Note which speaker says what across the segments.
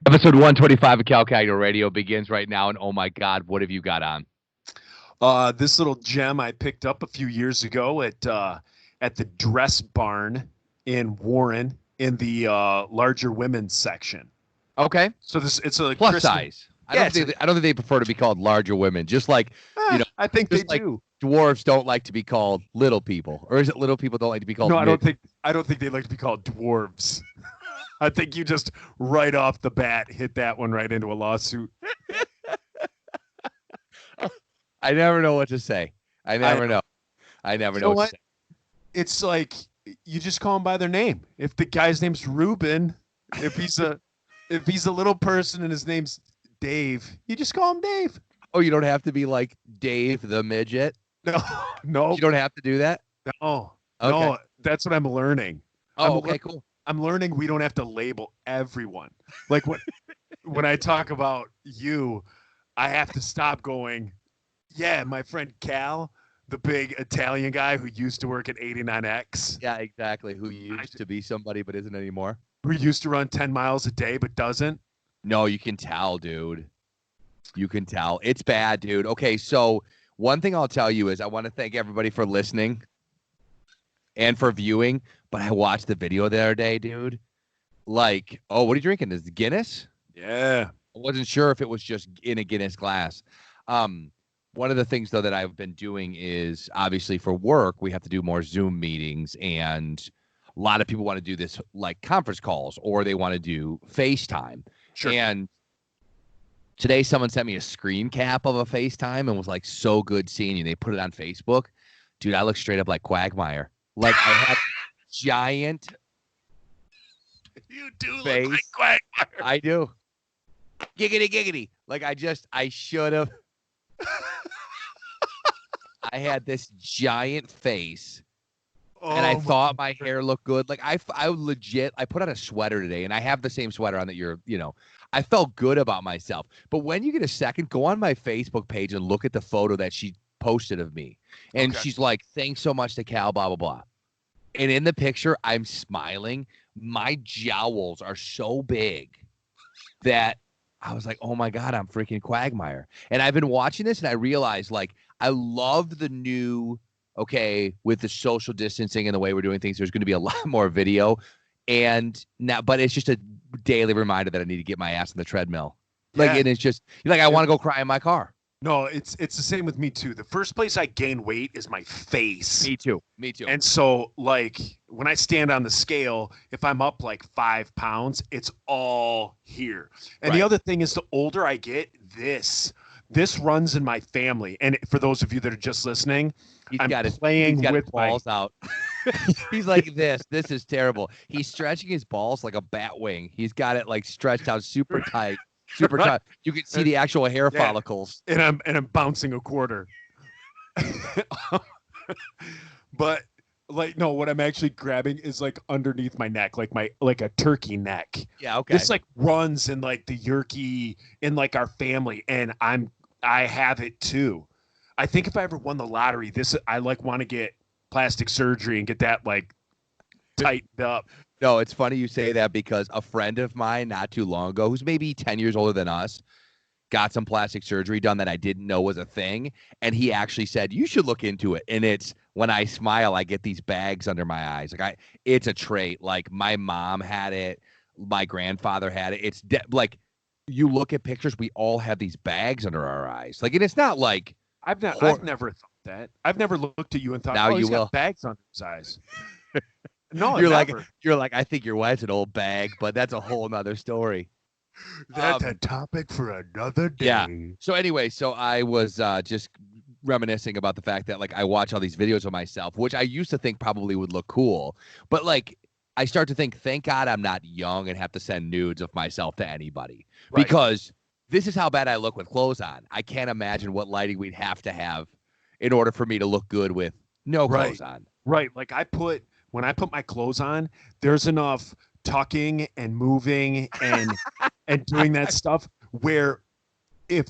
Speaker 1: Episode 125 of Calcagno Radio begins right now, and oh my God, what have you got on?
Speaker 2: This little gem I picked up a few years ago at the Dress Barn in Warren in the larger women's section.
Speaker 1: Okay,
Speaker 2: So it's a
Speaker 1: plus
Speaker 2: Christmas.
Speaker 1: size. I don't think they prefer to be called larger women. Just like
Speaker 2: I think they
Speaker 1: just like
Speaker 2: do.
Speaker 1: dwarves don't like to be called little people, or is it little people don't like to be called?
Speaker 2: No, I don't think they like to be called dwarves. I think you just right off the bat hit that one right into a lawsuit.
Speaker 1: I never know what to say. I never know. I never know what to say.
Speaker 2: It's like you just call them by their name. If the guy's name's Ruben, if he's a little person and his name's Dave, you just call him Dave.
Speaker 1: Oh, you don't have to be like Dave the midget.
Speaker 2: No,
Speaker 1: You don't have to do that.
Speaker 2: no,
Speaker 1: Okay.
Speaker 2: no. That's what I'm learning.
Speaker 1: Oh, okay, cool.
Speaker 2: I'm learning we don't have to label everyone. Like when I talk about you, I have to stop going, yeah, my friend Cal, the big Italian guy who used to work at 89X.
Speaker 1: Yeah, exactly. Who used to be somebody but isn't anymore.
Speaker 2: Who used to run 10 miles a day but doesn't.
Speaker 1: No, you can tell, dude. You can tell. It's bad, dude. Okay, so one thing I'll tell you is I want to thank everybody for listening and for viewing, but I watched the video the other day, dude. Like, oh, what are you drinking? Is it Guinness?
Speaker 2: Yeah.
Speaker 1: I wasn't sure if it was just in a Guinness glass. One of the things, though, that I've been doing is obviously for work, we have to do more Zoom meetings, and a lot of people want to do this like conference calls, or they want to do FaceTime.
Speaker 2: Sure.
Speaker 1: And today someone sent me a screen cap of a FaceTime and was like, so good seeing you. They put it on Facebook. Dude, I look straight up like Quagmire. Like I have giant
Speaker 2: You do
Speaker 1: face.
Speaker 2: look like Quagmire.
Speaker 1: I do. Giggity, giggity. Like I should have. I had this giant face, and I thought my hair looked good. Like I legit, I put on a sweater today, and I have the same sweater on that I felt good about myself. But when you get a second, go on my Facebook page and look at the photo that she posted of me. And she's like, thanks so much to Cal, blah, blah, blah. And in the picture, I'm smiling. My jowls are so big that I was like, oh my God, I'm freaking Quagmire. And I've been watching this and I realized, like, I love the new, with the social distancing and the way we're doing things, there's going to be a lot more video. And now, but it's just a daily reminder that I need to get my ass on the treadmill. Like, and it's just, I want to go cry in my car.
Speaker 2: No, it's the same with me too. The first place I gain weight is my face.
Speaker 1: Me too.
Speaker 2: And so, like, when I stand on the scale, if I'm up like 5 pounds, it's all here. And the other thing is, the older I get, this runs in my family. And for those of you that are just listening,
Speaker 1: He's
Speaker 2: I'm
Speaker 1: got
Speaker 2: playing
Speaker 1: his
Speaker 2: with
Speaker 1: balls out. He's like this. This is terrible. He's stretching his balls like a bat wing. He's got it like stretched out super tight. Super tight. You can see the actual hair follicles.
Speaker 2: And I'm bouncing a quarter. But like, no, what I'm actually grabbing is like underneath my neck, like a turkey neck.
Speaker 1: Yeah, okay.
Speaker 2: This like runs in like the Yerky in like our family, and I have it too. I think if I ever won the lottery, I like want to get plastic surgery and get that like tightened up.
Speaker 1: No, it's funny you say that because a friend of mine not too long ago, who's maybe 10 years older than us, got some plastic surgery done that I didn't know was a thing. And he actually said, you should look into it. And it's when I smile, I get these bags under my eyes. Like it's a trait. Like my mom had it. My grandfather had it. It's like you look at pictures, we all have these bags under our eyes. Like, and it's not like
Speaker 2: I've never thought that. I've never looked at you and thought,
Speaker 1: now
Speaker 2: he's
Speaker 1: you will.
Speaker 2: got bags under his eyes. No,
Speaker 1: you're like, I think your wife's an old bag, but that's a whole nother story.
Speaker 2: That's a topic for another day.
Speaker 1: Yeah. So anyway, I was just reminiscing about the fact that like I watch all these videos of myself, which I used to think probably would look cool, but like I start to think, thank God I'm not young and have to send nudes of myself to anybody because this is how bad I look with clothes on. I can't imagine what lighting we'd have to have in order for me to look good with no clothes on.
Speaker 2: Right. Like when I put my clothes on, there's enough tucking and moving and and doing that stuff where if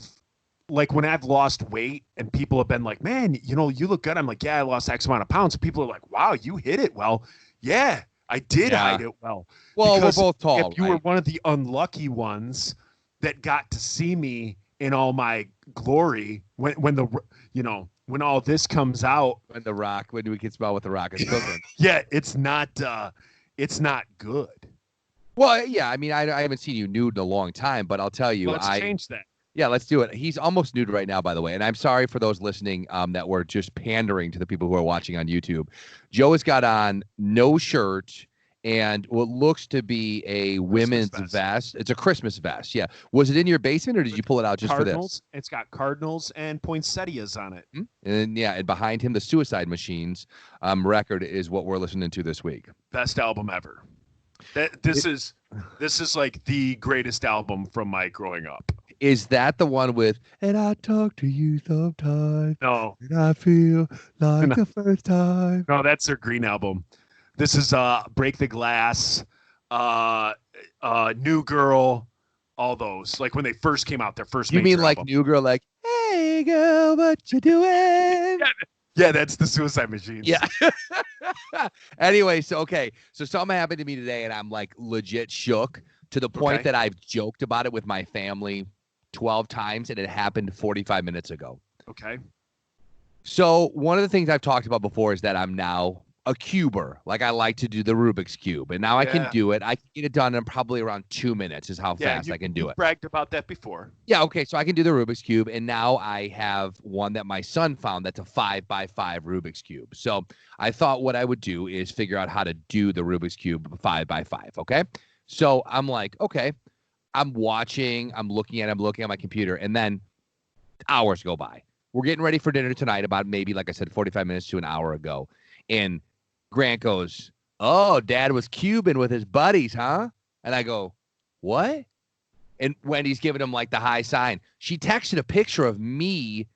Speaker 2: like when I've lost weight and people have been like, man, you look good. I'm like, yeah, I lost X amount of pounds. And people are like, wow, you hit it. Well, yeah, I did hide it well.
Speaker 1: Well,
Speaker 2: because
Speaker 1: we're both tall.
Speaker 2: If you were one of the unlucky ones that got to see me in all my glory, when all this comes out,
Speaker 1: when we can smell what the Rock is cooking.
Speaker 2: yeah, it's not good.
Speaker 1: Well, yeah, I mean, I haven't seen you nude in a long time, but I'll tell you,
Speaker 2: Let's change that.
Speaker 1: Yeah, let's do it. He's almost nude right now, by the way. And I'm sorry for those listening that were just pandering to the people who are watching on YouTube. Joe has got on no shirt and what looks to be a women's vest. It's a Christmas vest. Yeah. Was it in your basement or did you pull it out just for this?
Speaker 2: It's got Cardinals and poinsettias on it.
Speaker 1: And yeah, and behind him, the Suicide Machines record is what we're listening to this week.
Speaker 2: Best album ever. This is like the greatest album from my growing up.
Speaker 1: Is that the one with "And I talk to you sometimes"?
Speaker 2: No.
Speaker 1: And I feel like the first time.
Speaker 2: No, that's their Green album. This is "Break the Glass," "New Girl," all those. Like when they first came out, their first.
Speaker 1: You mean like
Speaker 2: album.
Speaker 1: "New Girl," like "Hey girl, what you doing?"
Speaker 2: Yeah, that's the Suicide Machines.
Speaker 1: Yeah. Anyway, so something happened to me today, and I'm like legit shook to the point that I've joked about it with my family 12 times, and it happened 45 minutes ago.
Speaker 2: Okay.
Speaker 1: So one of the things I've talked about before is that I'm now a cuber. Like I like to do the Rubik's Cube, and now I can do it. I can get it done in probably around 2 minutes is how fast I can do it.
Speaker 2: Bragged about that before.
Speaker 1: Yeah, okay, so I can do the Rubik's Cube, and now I have one that my son found that's a 5x5 Rubik's Cube. So I thought what I would do is figure out how to do the Rubik's Cube 5x5, okay? So I'm like, okay, I'm looking at my computer, and then hours go by. We're getting ready for dinner tonight about maybe, like I said, 45 minutes to an hour ago, and Grant goes, "Oh, Dad was cubing with his buddies, huh?" And I go, "What?" And Wendy's giving him like the high sign. She texted a picture of me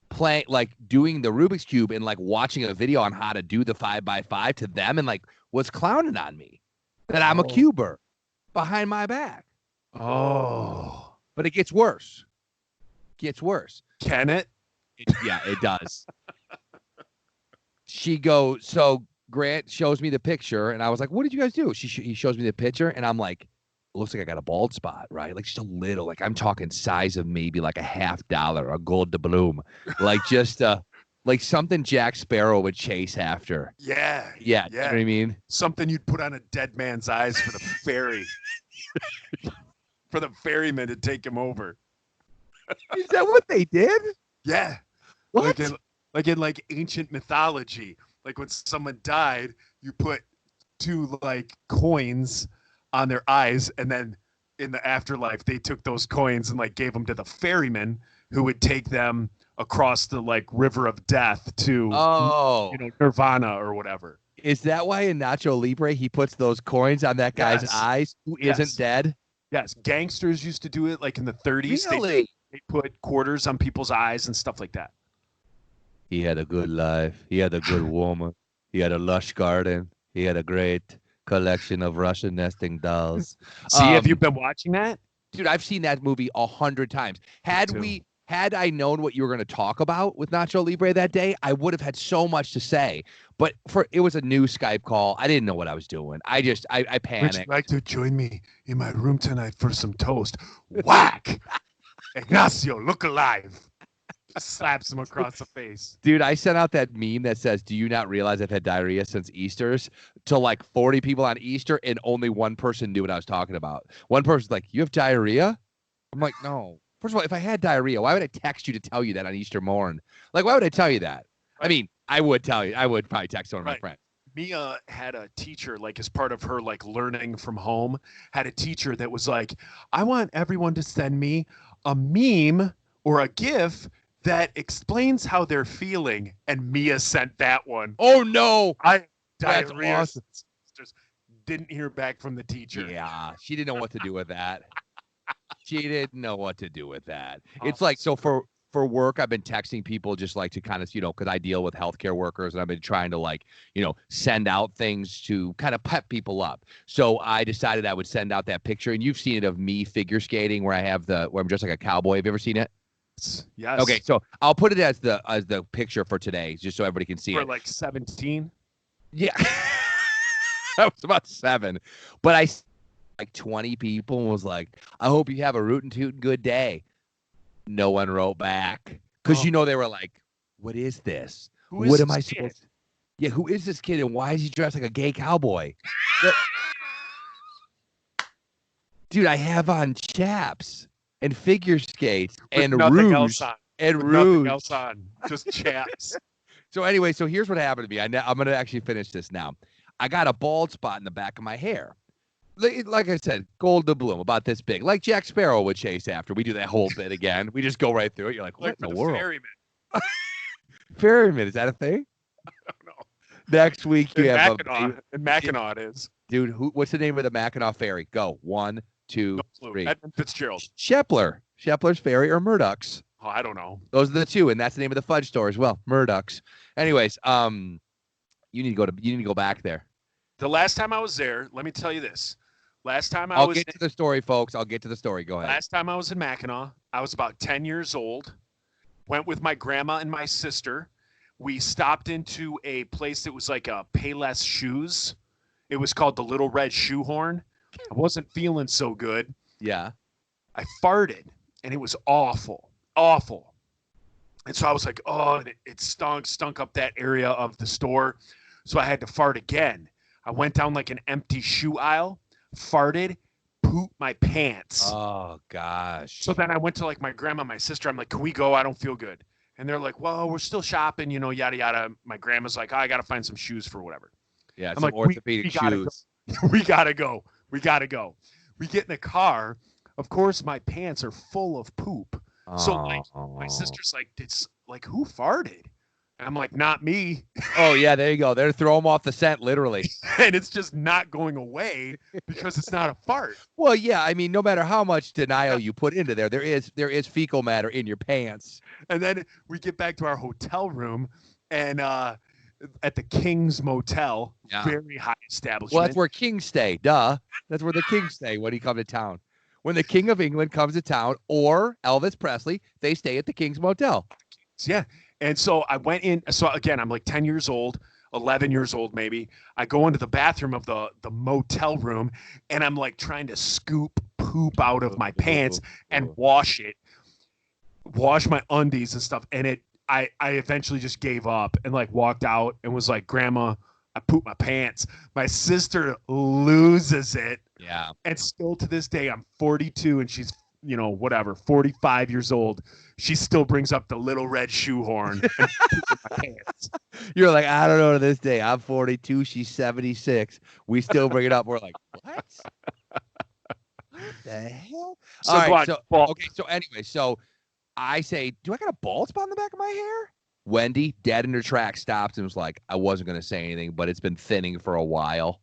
Speaker 1: playing, like doing the Rubik's Cube and like watching a video on how to do the 5x5 to them, and like was clowning on me that I'm a cuber behind my back.
Speaker 2: Oh,
Speaker 1: but it gets worse.
Speaker 2: Can it?
Speaker 1: Yeah, it does. She goes, so Grant shows me the picture, and I was like, "What did you guys do?" He shows me the picture, and I'm like, "It looks like I got a bald spot, right? Like just a little, like I'm talking size of maybe like a $50, a gold doubloon, like just like something Jack Sparrow would chase after."
Speaker 2: Yeah.
Speaker 1: You know what I mean?
Speaker 2: Something you'd put on a dead man's eyes for the ferry, for the ferryman to take him over.
Speaker 1: Is that what they did?
Speaker 2: Yeah.
Speaker 1: What?
Speaker 2: Like in ancient mythology, like when someone died, you put 2 like coins on their eyes, and then in the afterlife they took those coins and like gave them to the ferryman who would take them across the like river of death to Nirvana or whatever.
Speaker 1: Is that why in Nacho Libre he puts those coins on that guy's eyes who isn't dead?
Speaker 2: Yes, gangsters used to do it like in the 30s.
Speaker 1: Really?
Speaker 2: They put quarters on people's eyes and stuff like that.
Speaker 1: He had a good life. He had a good woman. He had a lush garden. He had a great collection of Russian nesting dolls.
Speaker 2: See, have you been watching that?
Speaker 1: Dude, I've seen that movie 100 times. Had I known what you were going to talk about with Nacho Libre that day, I would have had so much to say. But it was a new Skype call. I didn't know what I was doing. I panicked.
Speaker 2: Would you like to join me in my room tonight for some toast? Whack! Ignacio, look alive. Slaps him across the face.
Speaker 1: Dude, I sent out that meme that says, "Do you not realize I've had diarrhea since Easter's?" to like 40 people on Easter, and only one person knew what I was talking about. One person's like, "You have diarrhea?" I'm like, "No." First of all, if I had diarrhea, why would I text you to tell you that on Easter morn? Like, why would I tell you that? Right. I mean, I would tell you. I would probably text one of my friends.
Speaker 2: Mia had a teacher, like as part of her like learning from home, had a teacher that was like, "I want everyone to send me a meme or a GIF that explains how they're feeling," and Mia sent that one.
Speaker 1: Oh no!
Speaker 2: That's
Speaker 1: awesome.
Speaker 2: Just didn't hear back from the teacher.
Speaker 1: Yeah, she didn't know what to do with that. It's like, so for work, I've been texting people just like to kind of, because I deal with healthcare workers, and I've been trying to like, send out things to kind of pep people up. So I decided I would send out that picture, and you've seen it of me figure skating where I'm just like a cowboy. Have you ever seen it?
Speaker 2: Yes.
Speaker 1: Okay, so I'll put it as the picture for today, just so everybody can see it.
Speaker 2: For like 17.
Speaker 1: Yeah. I was about 7. But I like 20 people and was like, I hope you have a rootin' tootin' good day. No one wrote back. Because they were like, what is this? What am I supposed to? Yeah, who is this kid and why is he dressed like a gay cowboy? Dude, I have on chaps and figure skates and rouge.
Speaker 2: Nothing else on. Just chaps.
Speaker 1: So anyway, here's what happened to me. I'm going to actually finish this now. I got a bald spot in the back of my hair. Like I said, gold to bloom, about this big. Like Jack Sparrow would chase after. We do that whole bit again. We just go right through it. You're like, what in the world?
Speaker 2: Ferryman.
Speaker 1: Ferryman, is that a thing?
Speaker 2: I don't know.
Speaker 1: Next week you have
Speaker 2: Mackinac it is.
Speaker 1: Dude, what's the name of the Mackinac Ferry? Go. 1, 2, 3.
Speaker 2: Edmund Fitzgerald.
Speaker 1: Shepler's Ferry or Murdoch's.
Speaker 2: Oh, I don't know.
Speaker 1: Those are the two, and that's the name of the fudge store as well. Murdoch's. Anyways, you need to go back there.
Speaker 2: The last time I was there, let me tell you this.
Speaker 1: I'll get to the story, folks. I'll get to the story. Go ahead.
Speaker 2: Last time I was in Mackinac, I was about 10 years old. Went with my grandma and my sister. We stopped into a place that was like a Payless Shoes. It was called the Little Red Shoehorn. I wasn't feeling so good.
Speaker 1: Yeah.
Speaker 2: I farted, and it was awful. Awful. And so I was like, oh, and it stunk up that area of the store. So I had to fart again. I went down like an empty shoe aisle, farted, pooped my pants.
Speaker 1: Oh, gosh.
Speaker 2: So then I went to like my grandma, my sister. I'm like, can we go? I don't feel good. And they're like, well, we're still shopping, yada, yada. My grandma's like, oh, I got to find some shoes for whatever.
Speaker 1: Yeah,
Speaker 2: I'm
Speaker 1: some
Speaker 2: like,
Speaker 1: orthopedic shoes.
Speaker 2: We got to go. We got to go. We get in the car. Of course, my pants are full of poop. So like, my sister's like, it's like, who farted? And I'm like, not me.
Speaker 1: Oh, yeah, there you go. They're throwing them off the scent, literally.
Speaker 2: And it's just not going away because it's not a fart.
Speaker 1: Well, yeah, I mean, no matter how much denial you put into there is fecal matter in your pants.
Speaker 2: And then we get back to our hotel room and at the King's Motel, very high establishment.
Speaker 1: Well, that's where kings stay. Duh. That's where the kings stay when he comes to town. When the King of England comes to town or Elvis Presley, they stay at the King's Motel.
Speaker 2: Yeah. And so I went in. So again, I'm like 10 years old, 11 years old, maybe. I go into the bathroom of the motel room and I'm like trying to scoop poop out of my pants and wash my undies and stuff. And I eventually just gave up and like walked out and was like, Grandma, I pooped my pants. My sister loses it.
Speaker 1: Yeah.
Speaker 2: And still to this day, I'm 42 and she's, 45 years old. She still brings up the Little Red Shoehorn and my pants.
Speaker 1: You're like, I don't know to this day. I'm 42. She's 76. We still bring it up. We're like, what? What the hell?
Speaker 2: So,
Speaker 1: all right, so anyway, so I say, do I got a bald spot in the back of my hair? Wendy, dead in her tracks, stopped and was like, I wasn't going to say anything, but it's been thinning for a while.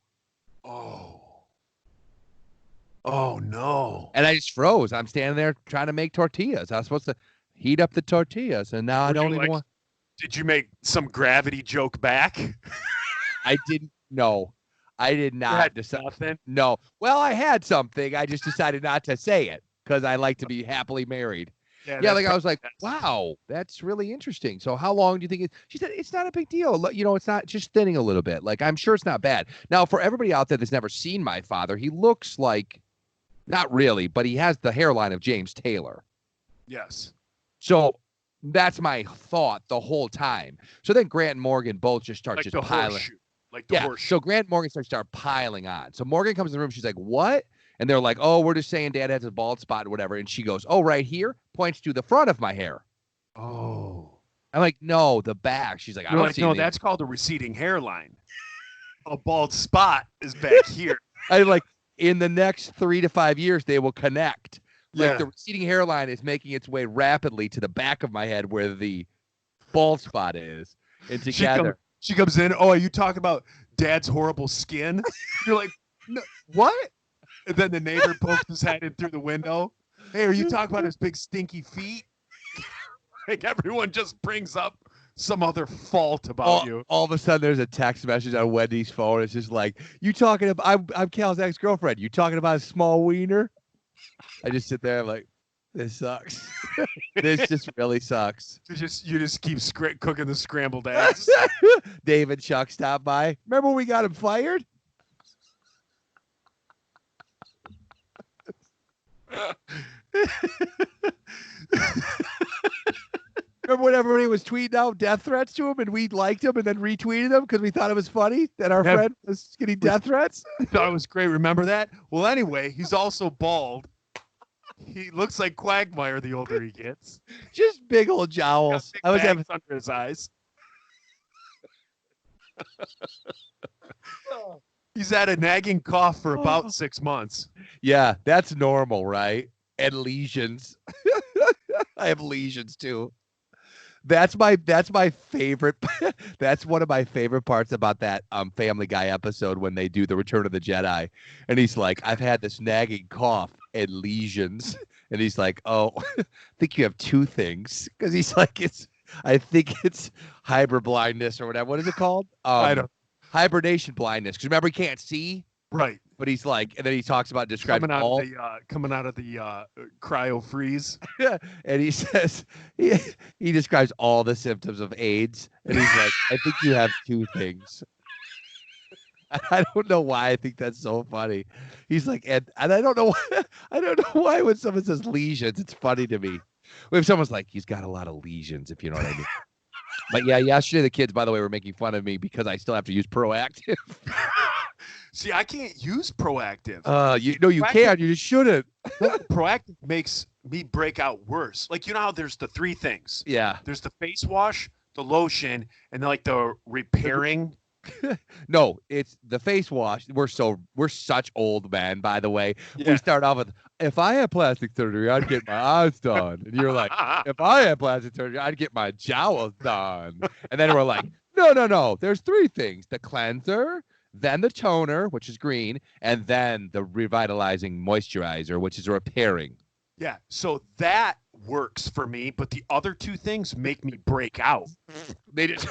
Speaker 2: Oh, no.
Speaker 1: And I just froze. I'm standing there trying to make tortillas. I was supposed to heat up the tortillas, and now I don't even want.
Speaker 2: Did you make some gravity joke back?
Speaker 1: I didn't. No, I did not.
Speaker 2: Nothing?
Speaker 1: No. Well, I had something. I just decided not to say it because I like to be happily married. Yeah, like I was like, wow, that's really interesting. So how long do you think she said it's not a big deal. It's not just thinning a little bit. Like, I'm sure it's not bad. Now, for everybody out there that's never seen my father, he looks like, not really, but he has the hairline of James Taylor.
Speaker 2: Yes.
Speaker 1: So that's my thought the whole time. So then Grant and Morgan both just start just piling. So Grant and Morgan start piling on. So Morgan comes in the room. She's like, what? And they're like, oh, we're just saying Dad has a bald spot or whatever. And she goes, oh, right here, points to the front of my hair.
Speaker 2: Oh.
Speaker 1: I'm like, no, the back. She's like, I don't see anything.
Speaker 2: That's called a receding hairline. A bald spot is back here.
Speaker 1: I like, in the next 3 to 5 years, they will connect. Like the receding hairline is making its way rapidly to the back of my head where the bald spot is. And together.
Speaker 2: She comes in, oh, are you talking about Dad's horrible skin? You're like, no, what? And then the neighbor pokes his head in through the window. Hey, are you talking about his big stinky feet? Like everyone just brings up some other fault about you.
Speaker 1: All of a sudden, there's a text message on Wendy's phone. It's just like, you talking about, I'm Cal's ex-girlfriend. You talking about a small wiener? I just sit there like, this sucks. This just really sucks.
Speaker 2: You just keep cooking the scrambled eggs.
Speaker 1: Dave and Chuck stopped by. Remember when we got him fired? Remember when everybody was tweeting out death threats to him and we liked him and then retweeted them because we thought it was funny that our friend was getting death threats?
Speaker 2: Thought it was great. Remember that? Well, anyway, he's also bald. He looks like Quagmire the older he gets.
Speaker 1: Just big old jowls.
Speaker 2: I was having under his eyes. He's had a nagging cough for about 6 months.
Speaker 1: Yeah, that's normal, right? And lesions. I have lesions too. That's my favorite. That's one of my favorite parts about that Family Guy episode when they do the Return of the Jedi, and he's like, "I've had this nagging cough and lesions," and he's like, "Oh, I think you have two things," because he's like, I think it's hybrid blindness or whatever. What is it called?
Speaker 2: I don't.
Speaker 1: Hibernation blindness. Because remember, he can't see.
Speaker 2: Right.
Speaker 1: But he's like, and then he talks about describing
Speaker 2: coming out of the cryo freeze.
Speaker 1: And he says he describes all the symptoms of AIDS, and he's like, I think you have two things. I don't know why I think that's so funny. He's like, and I don't know why when someone says lesions, it's funny to me. If someone's like, he's got a lot of lesions, if you know what I mean. But yeah, yesterday the kids, by the way, were making fun of me because I still have to use Proactive.
Speaker 2: See, I can't use Proactive.
Speaker 1: You can. You just shouldn't.
Speaker 2: Proactive makes me break out worse. Like, you know how there's the three things.
Speaker 1: Yeah.
Speaker 2: There's the face wash, the lotion, and then like the repairing.
Speaker 1: No, it's the face wash. We're such old men, by the way. Yeah. We start off with, if I had plastic surgery, I'd get my eyes done. And you're like, if I had plastic surgery, I'd get my jowls done. And then we're like, no. There's three things: the cleanser, then the toner, which is green, and then the revitalizing moisturizer, which is repairing.
Speaker 2: Yeah, so that works for me, but the other two things make me break out.
Speaker 1: They just.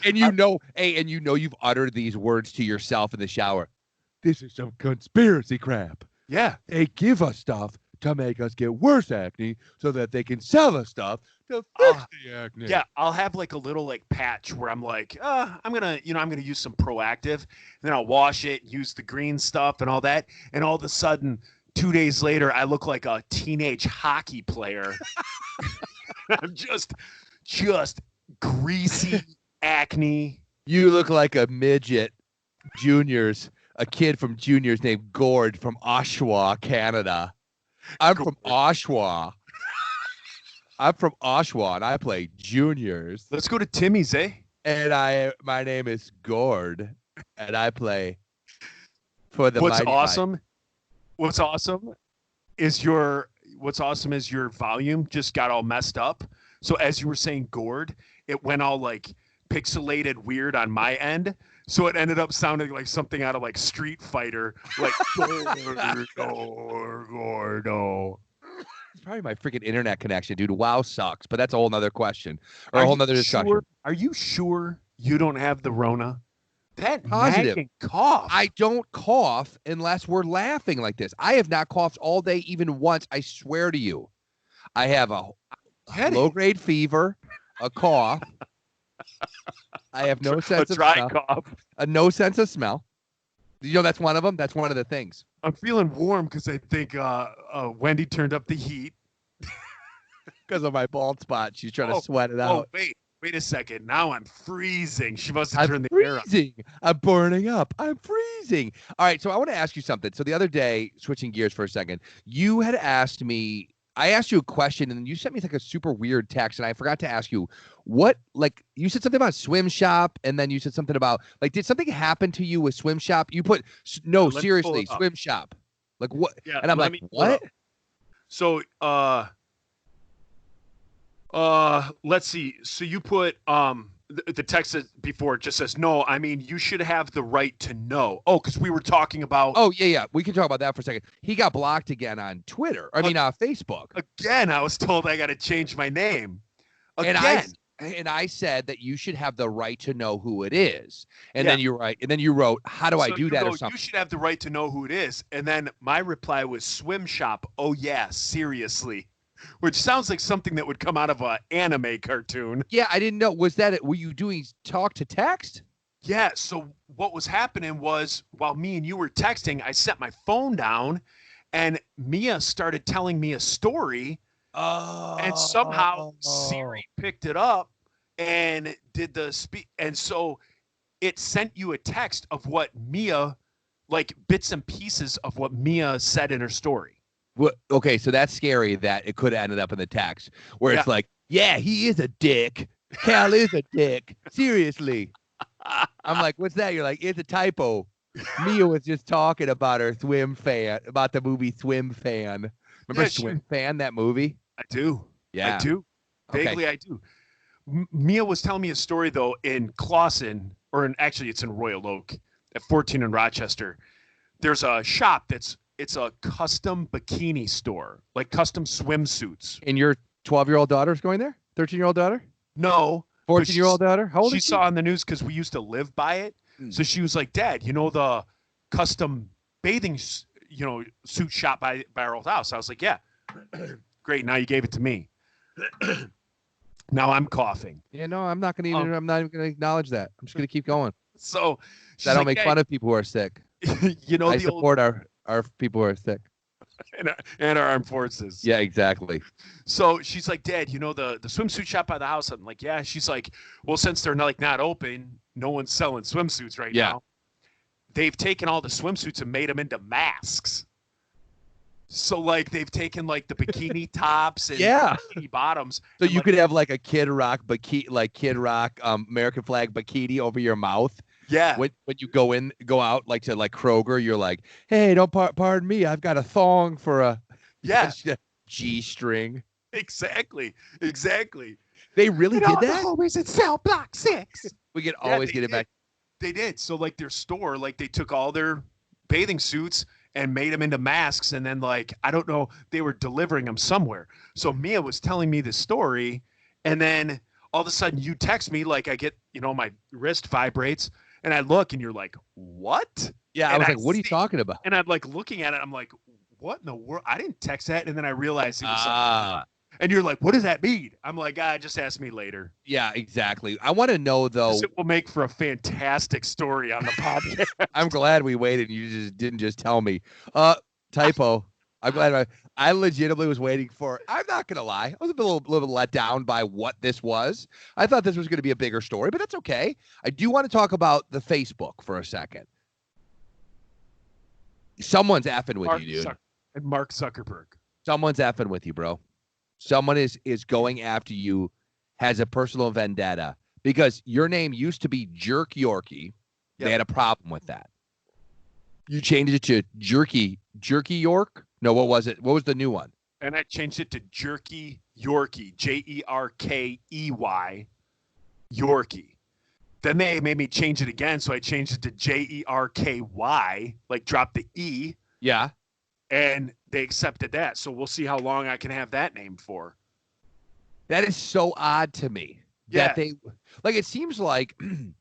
Speaker 1: And you know you've uttered these words to yourself in the shower. This is some conspiracy crap.
Speaker 2: Yeah.
Speaker 1: They give us stuff to make us get worse acne so that they can sell us stuff to fix the acne.
Speaker 2: Yeah, I'll have like a little like patch where I'm like, I'm gonna use some Proactive, and then I'll wash it, use the green stuff and all that, and all of a sudden 2 days later I look like a teenage hockey player. I'm just greasy acne.
Speaker 1: You look like a midget juniors, a kid from juniors named Gord from Oshawa, Canada. I'm from Oshawa. And I play juniors.
Speaker 2: Let's go to Timmy's, eh?
Speaker 1: And my name is Gord, and I play for the
Speaker 2: What's
Speaker 1: Mighty
Speaker 2: awesome?
Speaker 1: Might.
Speaker 2: What's awesome is your volume just got all messed up. So as you were saying Gord, it went all like pixelated weird on my end. So it ended up sounding like something out of like Street Fighter, like Gordo.
Speaker 1: It's probably my freaking internet connection, dude. WoW sucks, but that's a whole nother question or a whole nother discussion.
Speaker 2: Are you sure you don't have the Rona? That
Speaker 1: positive
Speaker 2: cough.
Speaker 1: I don't cough unless we're laughing like this. I have not coughed all day, even once. I swear to you. I have a low-grade fever, a cough. I have no sense of
Speaker 2: dry
Speaker 1: smell.
Speaker 2: Cough.
Speaker 1: No sense of smell. You know, that's one of them. That's one of the things.
Speaker 2: I'm feeling warm because I think Wendy turned up the heat.
Speaker 1: Because of my bald spot. She's trying to sweat it out.
Speaker 2: Oh, wait a second. Now I'm freezing. She must have turned the air up.
Speaker 1: I'm burning up. I'm freezing. All right, so I want to ask you something. So the other day, switching gears for a second, you had asked me, I asked you a question, and you sent me like a super weird text, and I forgot to ask you what, like, you said something about Swim Shop, and then you said something about, like, did something happen to you with Swim Shop? You put, no, seriously, Swim Shop. Like, what?
Speaker 2: Yeah,
Speaker 1: and I'm like, what?
Speaker 2: So, let's see. So you put, the text before just says, no, I mean, you should have the right to know. Oh, because we were talking about.
Speaker 1: Oh, yeah. We can talk about that for a second. He got blocked again on Twitter. Facebook.
Speaker 2: Again, I was told I got to change my name. Again.
Speaker 1: And I said that you should have the right to know who it is. And then you're right. And then you wrote, how do I do that or something?
Speaker 2: You should have the right to know who it is. And then my reply was Swim Shop. Oh, yeah, seriously. Which sounds like something that would come out of an anime cartoon.
Speaker 1: Yeah, I didn't know. Was that it? Were you doing talk to text?
Speaker 2: Yeah, so what was happening was while me and you were texting, I set my phone down and Mia started telling me a story, and somehow Siri picked it up and did the speak, and so it sent you a text of what Mia, like bits and pieces of what Mia said in her story.
Speaker 1: Okay, so that's scary that it could have ended up in the text where it's like, yeah, he is a dick. Cal is a dick. Seriously. I'm like, what's that? You're like, it's a typo. Mia was just talking about her Swim Fan, about the movie Swim Fan. Remember Swim Fan, that movie?
Speaker 2: I do.
Speaker 1: Yeah.
Speaker 2: I do. Vaguely, I do. Mia was telling me a story, though, in Clawson, actually it's in Royal Oak at 14 in Rochester. There's a shop it's a custom bikini store, like custom swimsuits.
Speaker 1: And your 12-year-old daughter's going there? 13-year-old daughter?
Speaker 2: No.
Speaker 1: 14-year-old daughter? How old is she?
Speaker 2: She saw on the news because we used to live by it. So she was like, Dad, you know the custom bathing suit shop by our old house? I was like, yeah. Great, now you gave it to me. Now I'm coughing.
Speaker 1: Yeah, no, I'm not even gonna acknowledge that. I'm just gonna keep going.
Speaker 2: So
Speaker 1: I don't make fun of people who are sick. I support our people who are sick.
Speaker 2: And our armed forces.
Speaker 1: Yeah, exactly.
Speaker 2: So she's like, Dad, you know the swimsuit shop by the house? I'm like, yeah. She's like, well, since they're not open, no one's selling swimsuits right now. They've taken all the swimsuits and made them into masks. So like they've taken like the bikini tops and bikini bottoms.
Speaker 1: So you could have like a Kid Rock American flag bikini over your mouth.
Speaker 2: Yeah.
Speaker 1: When you go out like to like Kroger, you're like, hey, don't pardon me, I've got a thong for a G-string.
Speaker 2: Exactly.
Speaker 1: They really did that?
Speaker 2: Always at cell block 6.
Speaker 1: We can always get it back.
Speaker 2: They did. So like their store, like they took all their bathing suits and made them into masks, and then like I don't know, they were delivering them somewhere. So Mia was telling me the story, and then all of a sudden you text me, like I get, my wrist vibrates, and I look, and you're like, what?
Speaker 1: Yeah,
Speaker 2: and
Speaker 1: I was like, what are you talking about?
Speaker 2: And I'm like looking at it, I'm like, what in the world? I didn't text that, and then I realized it was and you're like, what does that mean? I'm like, just ask me later.
Speaker 1: Yeah, exactly. I want to know, though.
Speaker 2: It will make for a fantastic story on the podcast.
Speaker 1: I'm glad we waited. You didn't just tell me. Typo. I'm glad I legitimately was waiting for. I'm not going to lie. I was a little let down by what this was. I thought this was going to be a bigger story, but that's okay. I do want to talk about the Facebook for a second. Someone's effing with you, dude.
Speaker 2: And Mark Zuckerberg.
Speaker 1: Someone's effing with you, bro. Someone is going after you, has a personal vendetta, because your name used to be Jerk Yorkie. Yep. They had a problem with that. You changed it to Jerky York? No, what was it? What was the new one?
Speaker 2: And I changed it to Jerky Yorkie, Jerkey, Yorkie. Then they made me change it again, so I changed it to Jerky, like drop the E.
Speaker 1: Yeah.
Speaker 2: And they accepted that. So we'll see how long I can have that name for.
Speaker 1: That is so odd to me.
Speaker 2: Yeah.
Speaker 1: That they, like, it seems like you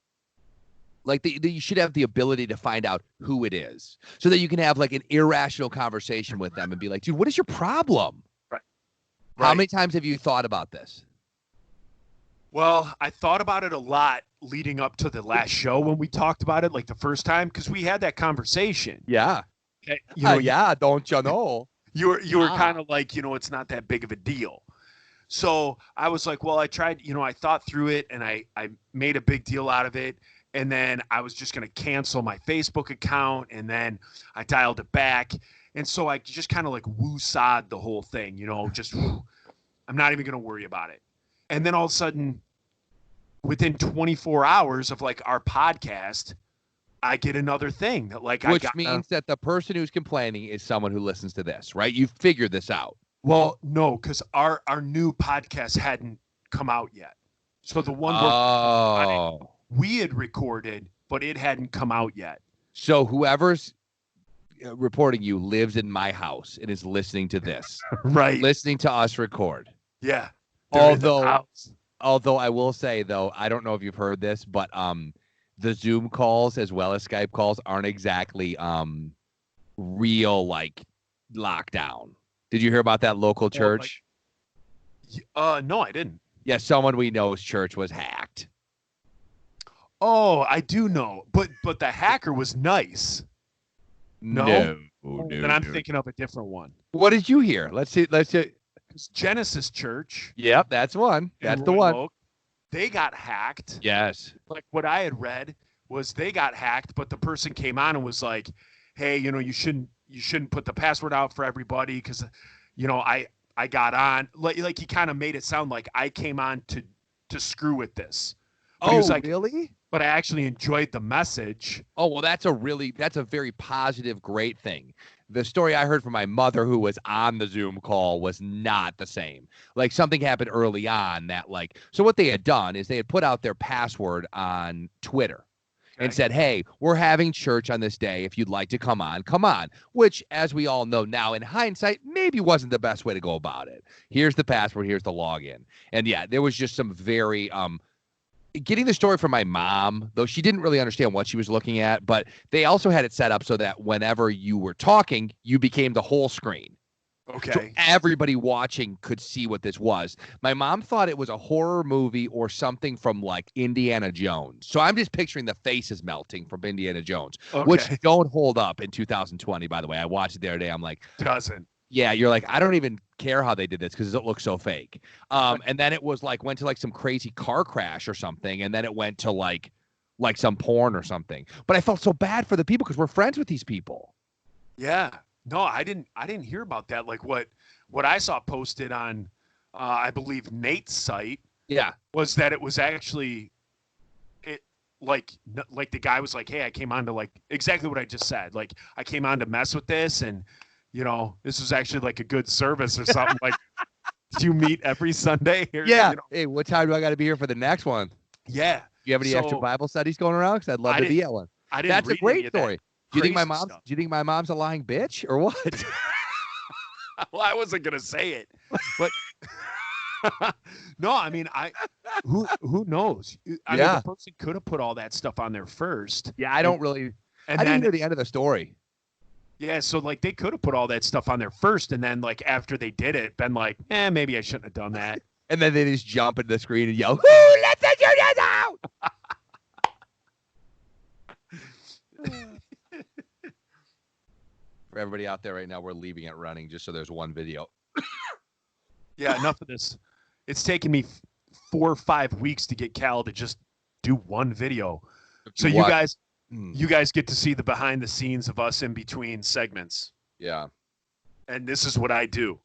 Speaker 1: should have the ability to find out who it is so that you can have like an irrational conversation with them and be like, dude, what is your problem?
Speaker 2: Right.
Speaker 1: How many times have you thought about this?
Speaker 2: Well, I thought about it a lot leading up to the last show when we talked about it, like the first time, because we had that conversation.
Speaker 1: Yeah. Don't you know?
Speaker 2: You were kind of like, it's not that big of a deal. So I was like, well, I tried, I thought through it, and I made a big deal out of it. And then I was just going to cancel my Facebook account, and then I dialed it back. And so I just kind of like woo-sawed the whole thing, just I'm not even going to worry about it. And then all of a sudden, within 24 hours of like our podcast, I get another thing that like
Speaker 1: which means that the person who's complaining is someone who listens to this, right? You figured this out.
Speaker 2: Well, no, because our new podcast hadn't come out yet. So the one we had recorded, but it hadn't come out yet.
Speaker 1: So whoever's reporting you lives in my house and is listening to this,
Speaker 2: right?
Speaker 1: Listening to us record.
Speaker 2: Yeah.
Speaker 1: Although I will say though, I don't know if you've heard this, but the Zoom calls as well as Skype calls aren't exactly real like lockdown. Did you hear about that local church?
Speaker 2: No, I didn't.
Speaker 1: Yeah, someone we know's church was hacked.
Speaker 2: Oh, I do know, but the hacker was nice.
Speaker 1: No. Oh,
Speaker 2: then I'm thinking of a different one.
Speaker 1: What did you hear? Let's see.
Speaker 2: It's Genesis Church.
Speaker 1: Yep, that's one. That's the one.
Speaker 2: Oak, they got hacked.
Speaker 1: Yes.
Speaker 2: Like what I had read was they got hacked, but the person came on and was like, "Hey, you shouldn't put the password out for everybody because, I got on." Like he kind of made it sound like I came on to screw with this. But he was like,
Speaker 1: really?
Speaker 2: But I actually enjoyed the message.
Speaker 1: Oh, well, that's a very positive, great thing. The story I heard from my mother who was on the Zoom call was not the same. Like something happened early on so what they had done is they had put out their password on Twitter and said, "Hey, we're having church on this day. If you'd like to come on, come on," which, as we all know now in hindsight, maybe wasn't the best way to go about it. Here's the password. Here's the login. And yeah, there was just some very, getting the story from my mom, though she didn't really understand what she was looking at, but they also had it set up so that whenever you were talking, you became the whole screen.
Speaker 2: Okay.
Speaker 1: So everybody watching could see what this was. My mom thought it was a horror movie or something from like Indiana Jones. So I'm just picturing the faces melting from Indiana Jones, which don't hold up in 2020, by the way. I watched it the other day. I'm like,
Speaker 2: doesn't.
Speaker 1: Yeah, you're like, I don't even care how they did this because it looks so fake. And then it was like went to like some crazy car crash or something, and then it went to like some porn or something. But I felt so bad for the people because we're friends with these people.
Speaker 2: Yeah. No, I didn't hear about that. Like what I saw posted on I believe Nate's site.
Speaker 1: Yeah.
Speaker 2: Was that it was actually like the guy was like, "Hey, I came on to like exactly what I just said. Like I came on to mess with this and this was actually like a good service or something." Like, do you meet every Sunday here?
Speaker 1: Yeah. Hey, what time do I got to be here for the next one?
Speaker 2: Yeah.
Speaker 1: You have any extra Bible studies going around? Because I'd love to be at one. That's a great story. Do you think my mom's a lying bitch or what?
Speaker 2: Well, I wasn't gonna say it, but no, I mean, who knows? I mean, the person could have put all that stuff on there first.
Speaker 1: Yeah, I didn't hear the end of the story.
Speaker 2: Yeah, so like they could have put all that stuff on there first, and then like after they did it, been like, maybe I shouldn't have done that.
Speaker 1: And then they just jump into the screen and yell, "Who let the Judas out?" For everybody out there right now, we're leaving it running just so there's one video.
Speaker 2: Yeah, enough of this. It's taken me 4 or 5 weeks to get Cal to just do one video. So you guys get to see the behind the scenes of us in between segments.
Speaker 1: Yeah.
Speaker 2: And this is what I do.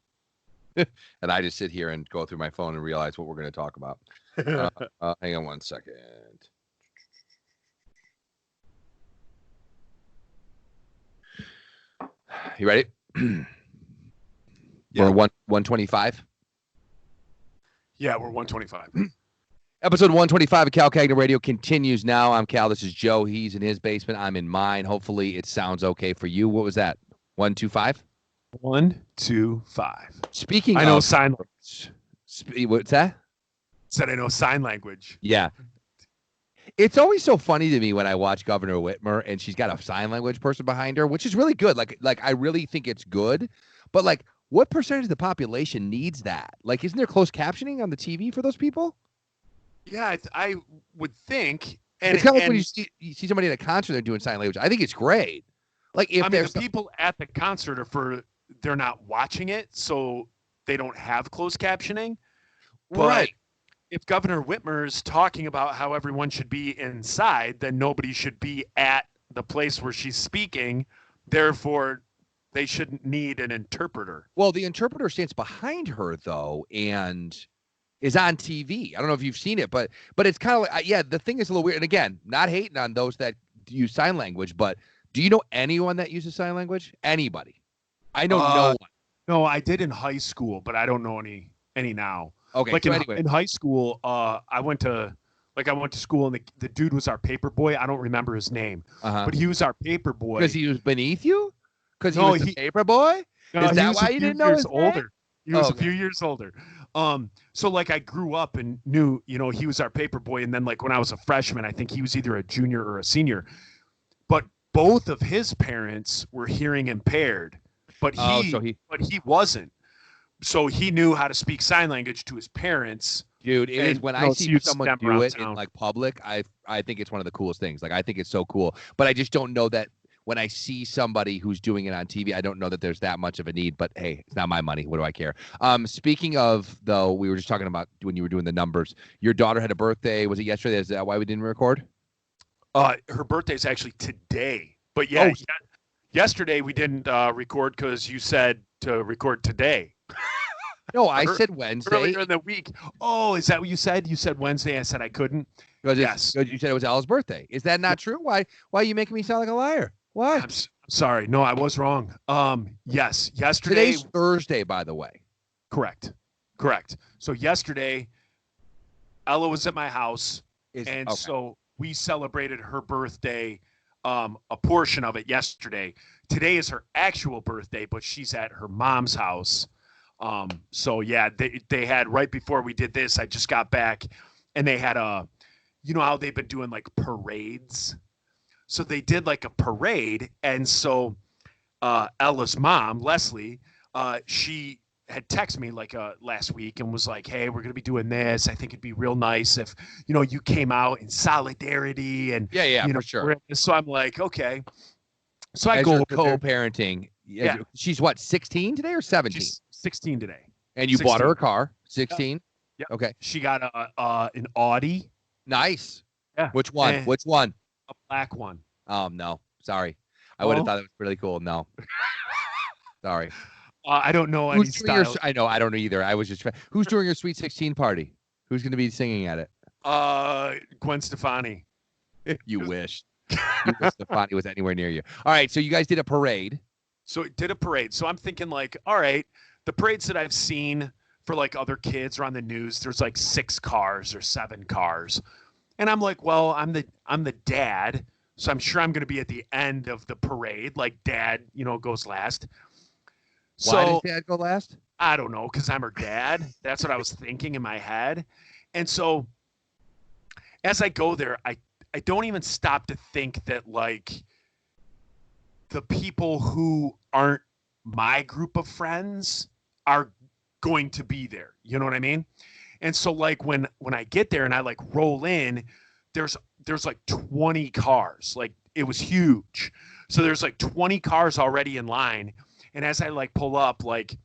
Speaker 1: And I just sit here and go through my phone and realize what we're going to talk about. Hang on one second. You ready?
Speaker 2: Yeah.
Speaker 1: We're 125.
Speaker 2: Yeah, we're 125.
Speaker 1: Episode 125 of Cal Cagna Radio continues now. I'm Cal. This is Joe. He's in his basement. I'm in mine. Hopefully it sounds okay for you. What was that? 125?
Speaker 2: 125.
Speaker 1: Speaking
Speaker 2: I know sign language.
Speaker 1: What's that?
Speaker 2: Said I know sign language.
Speaker 1: Yeah. It's always so funny to me when I watch Governor Whitmer and she's got a sign language person behind her, which is really good. Like I really think it's good. But like, what percentage of the population needs that? Like, isn't there closed captioning on the TV for those people?
Speaker 2: Yeah, I would think. And
Speaker 1: it's kind of like when you see somebody at a concert, they're doing sign language. I think it's great. Like if
Speaker 2: the people at the concert they're not watching it, so they don't have closed captioning. But
Speaker 1: right.
Speaker 2: If Governor Whitmer is talking about how everyone should be inside, then nobody should be at the place where she's speaking. Therefore, they shouldn't need an interpreter.
Speaker 1: Well, the interpreter stands behind her, though, and is on TV. I don't know if you've seen it, but it's kind of like, the thing is a little weird. And again, not hating on those that use sign language, but do you know anyone that uses sign language? Anybody? I know no one.
Speaker 2: No, I did in high school, but I don't know any now.
Speaker 1: Okay,
Speaker 2: like
Speaker 1: so
Speaker 2: in high school, I went to school and the dude was our paper boy. I don't remember his name, but he was our paper boy.
Speaker 1: Because he was beneath you? Because he was the paper boy?
Speaker 2: No,
Speaker 1: is that why you didn't know his
Speaker 2: older?
Speaker 1: name?
Speaker 2: He was a few years older. So like I grew up and knew, he was our paper boy. And then like when I was a freshman, I think he was either a junior or a senior. But both of his parents were hearing impaired, but he wasn't. So he knew how to speak sign language to his parents.
Speaker 1: Dude, it is when I see someone do it in like public, I think it's one of the coolest things. Like I think it's so cool. But I just don't know that when I see somebody who's doing it on TV. I don't know that there's that much of a need, but hey, it's not my money. What do I care? Speaking of, though, we were just talking about when you were doing the numbers. Your daughter had a birthday. Was it yesterday? Is that why we didn't record?
Speaker 2: Her birthday's actually today. But yeah, yesterday we didn't record because you said to record today.
Speaker 1: No, I said Wednesday.
Speaker 2: Earlier in the week. Oh, is that what you said? You said Wednesday. I said I couldn't.
Speaker 1: Yes. You said it was Ella's birthday. Is that not true? Why are you making me sound like a liar? Why?
Speaker 2: I'm sorry. No, I was wrong. Yes. Yesterday.
Speaker 1: Today's Thursday, by the way.
Speaker 2: Correct. So yesterday, Ella was at my house. So we celebrated her birthday, a portion of it yesterday. Today is her actual birthday, but she's at her mom's house. So yeah, they had, right before we did this, I just got back, and they had you know how they've been doing like parades? So they did like a parade. And so Ella's mom, Leslie, she had texted me like last week and was like, hey, we're going to be doing this. I think it'd be real nice if, you came out in solidarity. And
Speaker 1: for sure.
Speaker 2: So I'm like, okay. So I
Speaker 1: As
Speaker 2: go
Speaker 1: you're
Speaker 2: over
Speaker 1: co-parenting.
Speaker 2: Yeah.
Speaker 1: She's what, 16 today or 17?
Speaker 2: She's 16 today.
Speaker 1: And you
Speaker 2: 16.
Speaker 1: bought her a car, 16?
Speaker 2: Yeah.
Speaker 1: Okay.
Speaker 2: She got an Audi.
Speaker 1: Nice.
Speaker 2: Yeah.
Speaker 1: Which one? Which one?
Speaker 2: A black one.
Speaker 1: No. Sorry. I would have thought it was really cool. No. Sorry.
Speaker 2: I don't know any style.
Speaker 1: I know. I don't know either. I was just trying. Who's doing your Sweet 16 party? Who's going to be singing at it?
Speaker 2: Gwen Stefani.
Speaker 1: You wish. Stefani was anywhere near you. All right. So you guys did a parade.
Speaker 2: So it did a parade. So I'm thinking like, all right, the parades that I've seen for like other kids or on the news, there's like 6 cars or 7 cars. And I'm like, well, I'm the dad. So I'm sure I'm going to be at the end of the parade. Like dad, goes last.
Speaker 1: Why does dad go last?
Speaker 2: I don't know. 'Cause I'm her dad. That's what I was thinking in my head. And so as I go there, I don't even stop to think that like the people who aren't my group of friends are going to be there. You know what I mean? And so like when I get there and I like roll in, there's like 20 cars. Like it was huge. So there's like 20 cars already in line. And as I like pull up, like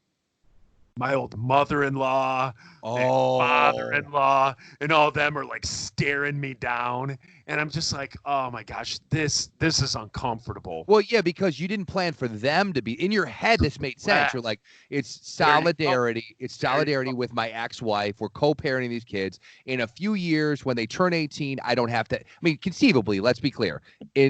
Speaker 2: my old mother-in-law and father-in-law and all of them are like staring me down. And I'm just like, oh my gosh, this is uncomfortable.
Speaker 1: Well, yeah, because you didn't plan for them to be in your head. This made sense. You're like, it's solidarity. It's solidarity with my ex-wife. We're co-parenting these kids. In a few years, when they turn 18, I don't have to. I mean, conceivably, let's be clear.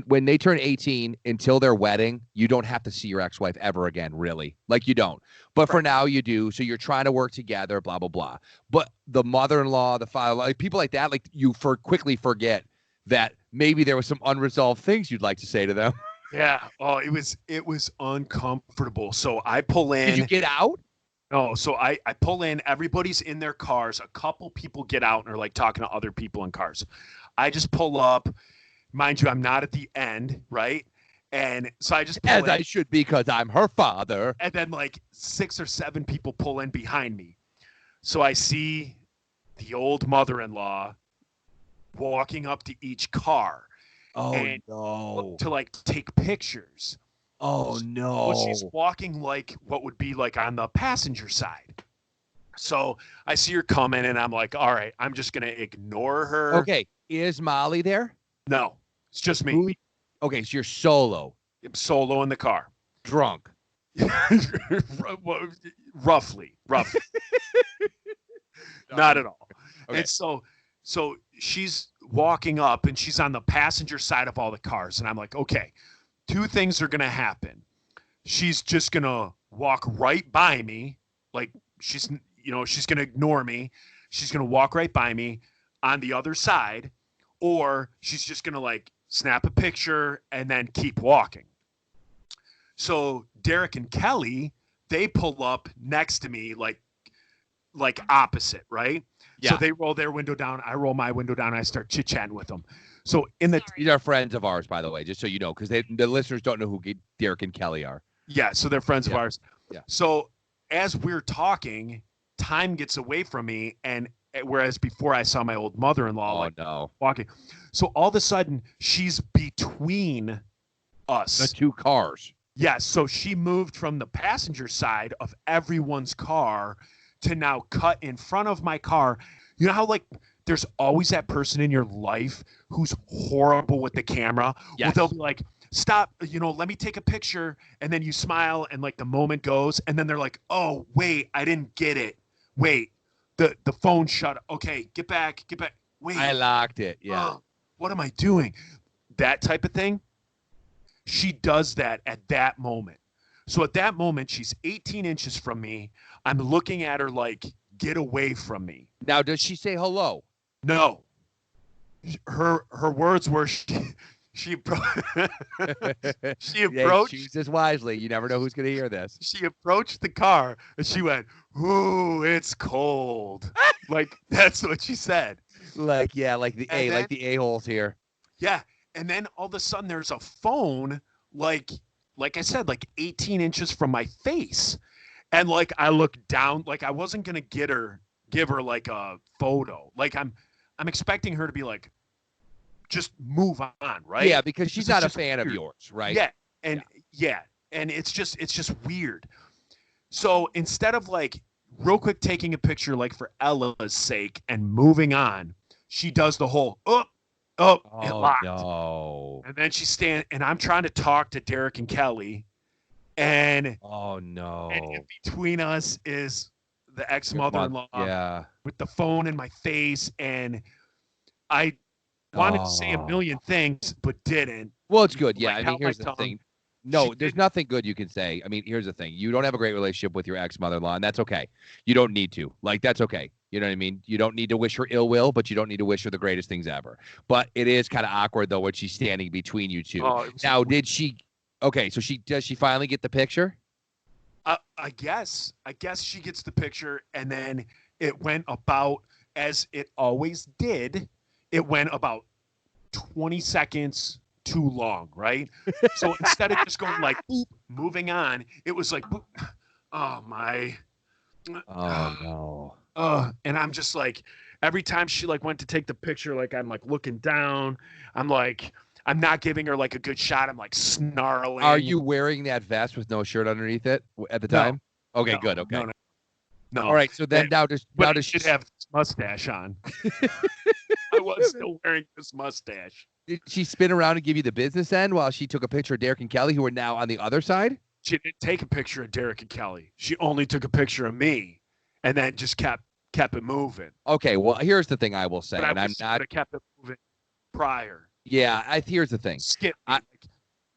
Speaker 1: When they turn 18 until their wedding, you don't have to see your ex-wife ever again, really. Like you don't. But for now, you do. So you're trying to work together, blah, blah, blah. But the mother-in-law, the father, like people like that, like you quickly forget that maybe there was some unresolved things you'd like to say to them.
Speaker 2: Yeah. Oh, it was uncomfortable. So I pull in.
Speaker 1: Did you get out?
Speaker 2: No. So I pull in. Everybody's in their cars. A couple people get out and are like talking to other people in cars. I just pull up. Mind you, I'm not at the end, right? And so I just pull in.
Speaker 1: I should be because I'm her father.
Speaker 2: And then like 6 or 7 people pull in behind me. So I see the old mother-in-law walking up to each car.
Speaker 1: Oh, no.
Speaker 2: To like take pictures.
Speaker 1: Oh, no.
Speaker 2: Well, she's walking like what would be like on the passenger side. So I see her coming and I'm like, all right, I'm just going to ignore her.
Speaker 1: Okay. Is Molly there?
Speaker 2: No, it's just me.
Speaker 1: Okay. So you're solo.
Speaker 2: I'm solo in the car.
Speaker 1: Drunk.
Speaker 2: Roughly. Not at all.
Speaker 1: Okay.
Speaker 2: And so she's walking up and she's on the passenger side of all the cars. And I'm like, okay, 2 things are going to happen. She's just going to walk right by me. Like she's going to ignore me. She's going to walk right by me on the other side, or she's just going to like snap a picture and then keep walking. So Derek and Kelly, they pull up next to me, like opposite, right? Yeah. So they roll their window down. I roll my window down. And I start chit-chatting with them. So
Speaker 1: these are friends of ours, by the way, just so you know, because the listeners don't know who Derek and Kelly are.
Speaker 2: Yeah. So they're friends of ours.
Speaker 1: Yeah.
Speaker 2: So as we're talking, time gets away from me. And whereas before I saw my old mother-in-law walking. So all of a sudden she's between Us.
Speaker 1: The two cars.
Speaker 2: Yes. So she moved from the passenger side of everyone's car to now cut in front of my car. You know how like there's always that person in your life who's horrible with the camera?
Speaker 1: Yes.
Speaker 2: Well, they'll be like, stop, let me take a picture. And then you smile and like the moment goes. And then they're like, oh, wait, I didn't get it. Wait, the phone shut. Okay, get back. Wait.
Speaker 1: I locked it. Yeah.
Speaker 2: What am I doing? That type of thing. She does that at that moment. So at that moment, she's 18 inches from me. I'm looking at her like, get away from me.
Speaker 1: Now, does she say hello?
Speaker 2: No. Her words were she approached.
Speaker 1: Choose this wisely. You never know who's going to hear this.
Speaker 2: She approached the car and she went, "Ooh, it's cold." Like that's what she said.
Speaker 1: Like the a-holes here.
Speaker 2: Yeah, and then all of a sudden there's a phone like I said, like 18 inches from my face. And like I looked down, like I wasn't gonna give her like a photo. Like I'm expecting her to be like, just move on, right?
Speaker 1: Yeah, because she's not a fan of yours, right?
Speaker 2: Yeah, and it's just weird. So instead of like real quick taking a picture like for Ella's sake and moving on, she does the whole it locked.
Speaker 1: No.
Speaker 2: And then she and I'm trying to talk to Derek and Kelly. And
Speaker 1: oh no!
Speaker 2: And in between us is the ex-mother-in-law with the phone in my face, and I wanted to say a million things but didn't.
Speaker 1: Well, it's good. Yeah, I mean, here's the thing. No, there's nothing good you can say. I mean, here's the thing. You don't have a great relationship with your ex-mother-in-law, and that's okay. You don't need to. Like, that's okay. You know what I mean? You don't need to wish her ill will, but you don't need to wish her the greatest things ever. But it is kind of awkward though when she's standing between you two. Now, did she? Okay, so does she finally get the picture?
Speaker 2: I guess she gets the picture, and then it went about as it always did. It went about 20 seconds too long, right? So instead of just going like boop, moving on, it was like, boop, oh my,
Speaker 1: oh no,
Speaker 2: and I'm just like, every time she like went to take the picture, like I'm like looking down, I'm like. I'm not giving her like a good shot. I'm like snarling.
Speaker 1: Are you wearing that vest with no shirt underneath it at the time? No, okay, good. Okay.
Speaker 2: No.
Speaker 1: All right. So then now does
Speaker 2: she have this mustache on? I was still wearing this mustache.
Speaker 1: Did she spin around and give you the business end while she took a picture of Derek and Kelly, who are now on the other side?
Speaker 2: She didn't take a picture of Derek and Kelly. She only took a picture of me, and then just kept it moving.
Speaker 1: Okay. Well, here's the thing I will say,
Speaker 2: but
Speaker 1: and I'm not
Speaker 2: kept it moving prior.
Speaker 1: Yeah, here's the thing.
Speaker 2: Skip.
Speaker 1: I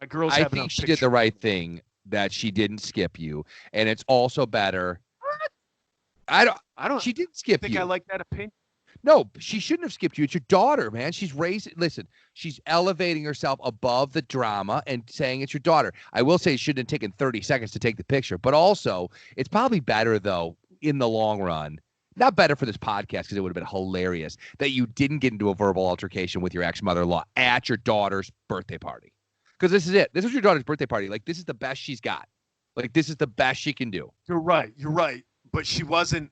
Speaker 1: think she did the right thing that she didn't skip you, and it's also better. I don't. She didn't skip you.
Speaker 2: I like that opinion.
Speaker 1: No, she shouldn't have skipped you. It's your daughter, man. She's raising. Listen, she's elevating herself above the drama and saying it's your daughter. I will say it shouldn't have taken 30 seconds to take the picture, but also it's probably better though in the long run. Not better for this podcast because it would have been hilarious that you didn't get into a verbal altercation with your ex-mother-in-law at your daughter's birthday party. Because this is it. This was your daughter's birthday party. Like, this is the best she's got. Like, this is the best she can do.
Speaker 2: You're right. But she wasn't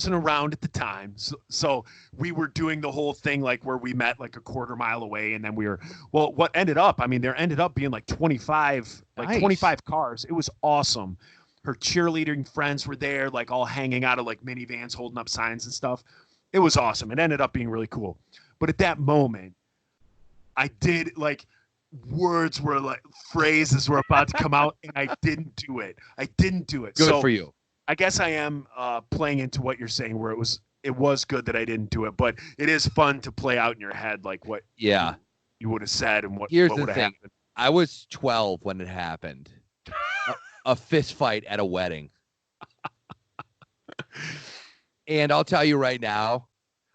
Speaker 2: around at the time. So we were doing the whole thing like where we met like a quarter mile away, and then what ended up, I mean, there ended up being like 25 cars. It was awesome. Her cheerleading friends were there, like all hanging out of like minivans, holding up signs and stuff. It was awesome. It ended up being really cool. But at that moment, I did like words were like phrases were about to come out, and I didn't do it.
Speaker 1: Good for you.
Speaker 2: I guess I am playing into what you're saying, where it was good that I didn't do it, but it is fun to play out in your head like what you would have said and what would have happened.
Speaker 1: I was 12 when it happened. A fist fight at a wedding. And I'll tell you right now,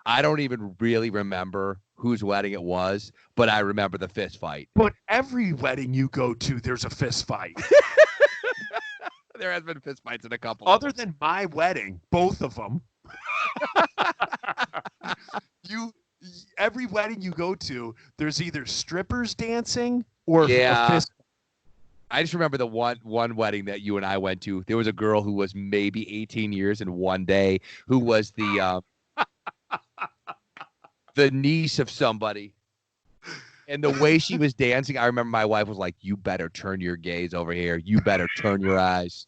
Speaker 1: I don't even really remember whose wedding it was, but I remember the fist fight.
Speaker 2: But every wedding you go to, there's a fist fight.
Speaker 1: There has been fist fights in a couple.
Speaker 2: Other than my wedding, both of them. Every wedding you go to, there's either strippers dancing or a fist.
Speaker 1: I just remember the one wedding that you and I went to. There was a girl who was maybe 18 years in one day, who was the niece of somebody. And the way she was dancing, I remember my wife was like, "You better turn your gaze over here. You better turn your eyes.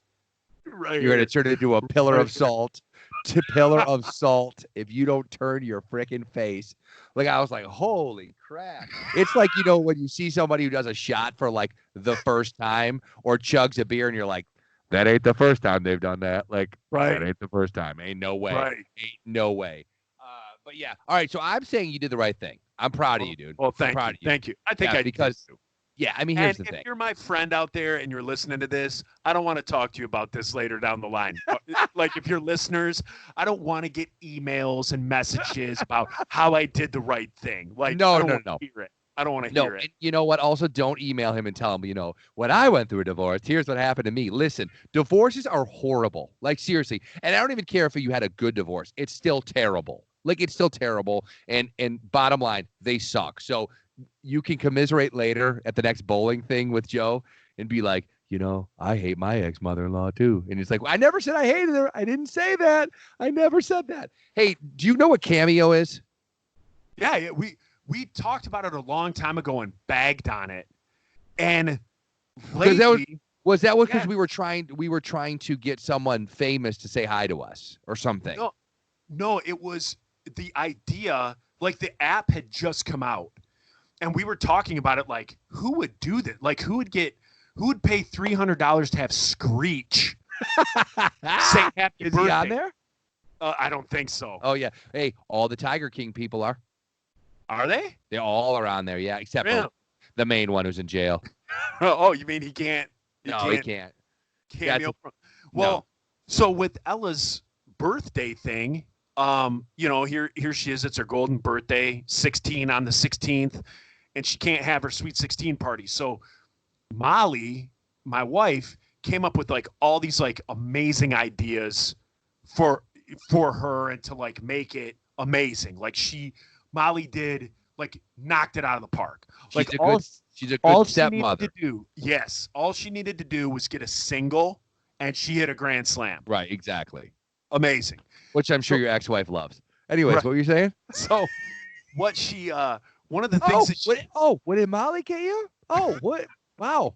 Speaker 2: Right.
Speaker 1: You're gonna turn it into a pillar of salt, to pillar of salt. If you don't turn your freaking face." Like I was like, "Holy crap!" It's like when you see somebody who does a shot for like the first time or chugs a beer, and you're like, "That ain't the first time they've done that." Like,
Speaker 2: Right.
Speaker 1: that ain't the first time. Ain't no way.
Speaker 2: Right.
Speaker 1: Ain't no way. But yeah. All right. So I'm saying you did the right thing. I'm proud of you, dude.
Speaker 2: Well,
Speaker 1: I'm proud of you.
Speaker 2: Thank you. I think
Speaker 1: Yeah,
Speaker 2: I
Speaker 1: because
Speaker 2: did too.
Speaker 1: yeah, I mean, here's the
Speaker 2: And
Speaker 1: thing.
Speaker 2: if you're my friend out there and you're listening to this, I don't want to talk to you about this later down the line. Like if you're listeners, I don't want to get emails and messages about how I did the right thing. Like
Speaker 1: No.
Speaker 2: I don't want to hear it. I don't want to hear it.
Speaker 1: And you know what? Also, don't email him and tell him, when I went through a divorce, here's what happened to me. Listen, divorces are horrible. Like, seriously. And I don't even care if you had a good divorce. It's still terrible. Like, it's still terrible. And bottom line, they suck. So you can commiserate later at the next bowling thing with Joe and be like, I hate my ex-mother-in-law too. And it's like, I never said I hated her. I didn't say that. I never said that. Hey, do you know what Cameo is?
Speaker 2: Yeah, we talked about it a long time ago and bagged on it. And lately,
Speaker 1: was that because we were trying to get someone famous to say hi to us or something?
Speaker 2: No, it was the idea, like the app had just come out. And we were talking about it like, who would do that? Like who would pay $300 to have Screech say happy birthday?
Speaker 1: Is he on there?
Speaker 2: I don't think so.
Speaker 1: Oh yeah. Hey, all the Tiger King people are.
Speaker 2: Are they?
Speaker 1: They all are on there, yeah, except for the main one who's in jail.
Speaker 2: Oh, you mean he can't?
Speaker 1: He can't.
Speaker 2: Cameo. So with Ella's birthday thing, here she is. It's her golden birthday, 16 on the 16th, and she can't have her sweet 16 party. So Molly, my wife, came up with like all these like amazing ideas for her and to like make it amazing. Like Molly did like knocked it out of the park. Like
Speaker 1: she's a good stepmother.
Speaker 2: All she needed to do was get a single, and she hit a grand slam.
Speaker 1: Right, exactly.
Speaker 2: Amazing.
Speaker 1: Which I'm sure your ex-wife loves. Anyways, What were you saying?
Speaker 2: So, what she one of the things
Speaker 1: what did Molly get you? Oh, what? Wow,